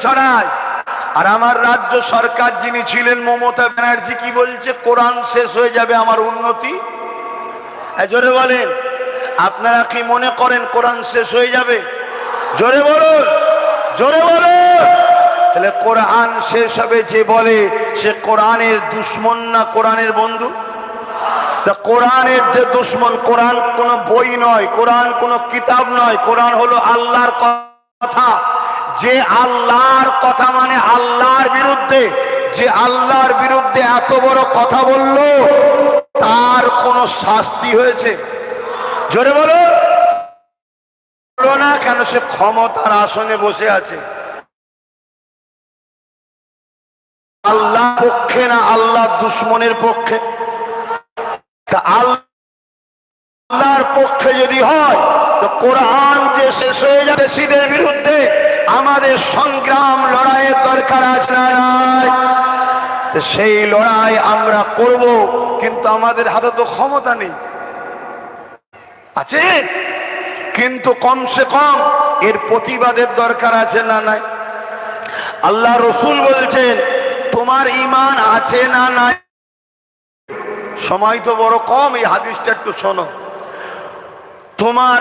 S2: ছড়ায়। আর আমার রাজ্য সরকার যিনি ছিলেন মমতা ব্যানার্জি কি বলছে? কোরআন শেষ হয়ে যাবে আমার উন্নতি। জোরে বলেন, আপনারা কি মনে করেন কোরআন শেষ হয়ে যাবে? জোরে বলুন, জোরে বলুন। তাহলে কোরআন শেষ হবে যে বলে, সে কোরআনের দুশ্মন না কোরআনের বন্ধু? কোরআনের যে দুশ্মন, কোরআন কোন বই নয়, কোরআন কোন কিতাব নয়, কোরআন হলো আল্লাহর কথা। যে আল্লাহর কথা মানে আল্লাহর বিরুদ্ধে, যে আল্লাহর বিরুদ্ধে এত বড় কথা বলল, তার কোন শাস্তি হয়েছে? জোরে বলো না কেন? সে ক্ষমতার আসনে বসে আছে। আল্লাহ পক্ষে না আল্লাহ দুশ্মনের পক্ষে? তা আল্লাহর পক্ষে যদি হয় তো কোরআন যে শেষ হয়ে যাবে শীতের বিরুদ্ধে, আমাদের সংগ্রাম লড়াইয়ের দরকার আছে না নাই? সেই লড়াই আমরা করব, কিন্তু আমাদের হাতে তো ক্ষমতা নেই। আছে, কিন্তু কমসে কম এর প্রতিবাদের দরকার আছে না নাই? আল্লাহ রসুল বলছেন তোমার ঈমান আছে না নাই? সময় তো বড় কম, এই হাদিসটা একটু শোনো। তোমার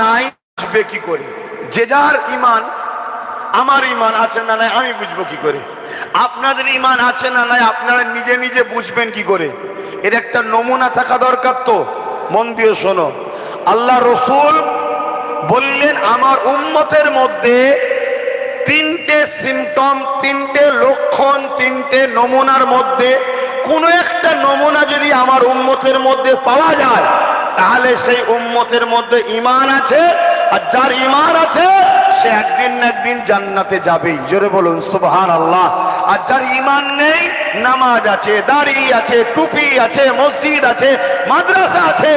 S2: নাই বুঝবে কি করে? যে যার ঈমান, আমার ঈমান আছে না নাই আমি বুঝবো কি করে? আপনাদের ঈমান আছে না নাই আপনারা নিজে নিজে বুঝবেন কি করে? এর একটা নমুনা থাকা দরকার। তো মন দিয়ে শোনো, আল্লাহ রসুল বললেন আমার উম্মতের মধ্যে তিনটে সিমটম, তিনটে লক্ষণ, তিনটে নমুনার মধ্যে কোনো একটা নমুনা যদি আমার উম্মতের মধ্যে পাওয়া যায়, তাহলে সেই উম্মতের মধ্যে ঈমান আছে। আর যার ঈমান আছে সে একদিন না একদিন জান্নাতে যাবেই। জোরে বলুন সুবহানাল্লাহ। আর যার ঈমান নেই, নামাজ আছে, দাড়ি আছে, টুপি আছে, মসজিদ আছে, মাদ্রাসা আছে,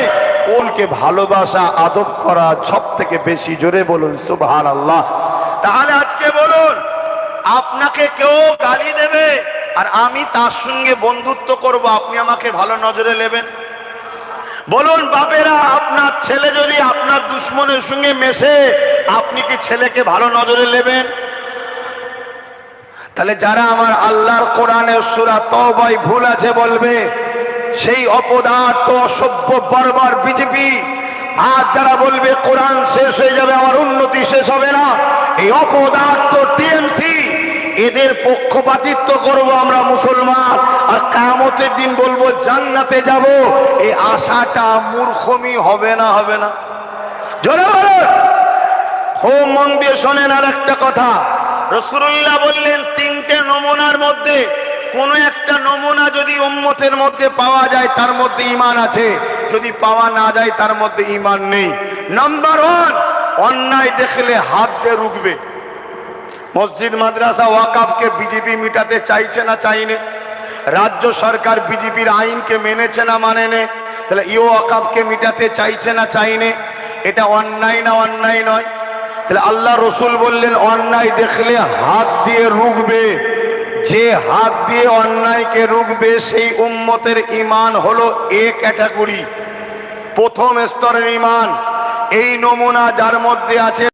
S2: ওকে ভালোবাসা আদব করা সব থেকে বেশি। জোরে বলুন সুবহানাল্লাহ। তাহলে আজকে বলুন, আপনাকে কেউ গালি দেবে আর আমি তার সঙ্গে বন্ধুত্ব করব, আপনি আমাকে ভালো নজরে নেবেন? বলুন বাপেরা, আপনার ছেলে যদি আপনার দুশ্মনের সঙ্গে মেশে, আপনি কি ছেলেকে ভালো নজরে নেবেন? তাহলে যারা আমার আল্লাহর কোরআনের সূরা তওবায় ভুল আছে বলবে, সেই অপদার্থ অসভ্য বর্বর বিজেপি। আর যারা বলবে কোরআন শেষ হয়ে যাবে আমার উন্নতি শেষ হবে না, এই অপদার্থ টিএমসি, এদের পক্ষপাতিত্ব করব আমরা মুসলমান, আর কিয়ামতের দিন বলবো জান্নাতে যাব। এই আশাটা মূর্খমি হবে না? হবে না? জোরে বলুন। খুব মন দিয়ে শোনেন আর একটা কথা। রাসূলুল্লাহ বললেন তিনটে নমুনার মধ্যে কোন একটা নমুনা যদি উম্মতের মধ্যে পাওয়া যায়, তার মধ্যে ঈমান আছে। যদি পাওয়া না যায়, তার মধ্যে ঈমান নেই। নাম্বার 1, অন্যায় দেখলে হাত দিয়ে রুখবে। মসজিদ মাদ্রাসা ওয়াকফকে বিজেপি মিটাতে চাইছে না চাইনে? রাজ্য সরকার বিজেপির আইনকে মেনেছে না মানেনে? তাহলে ওয়াকফকে মিটাতে চাইছে না চাইনে? এটা অন্যায় না অন্যায় নয়? তাহলে আল্লাহ রসুল বললেন অন্যায় দেখলে হাত দিয়ে রুখবে। যে হাত দিয়ে অন্যায়কে রুখবে সেই উম্মতের ঈমান হলো এ ক্যাটাগরি, প্রথম স্তরের ঈমান। এই নমুনা যার মধ্যে আছে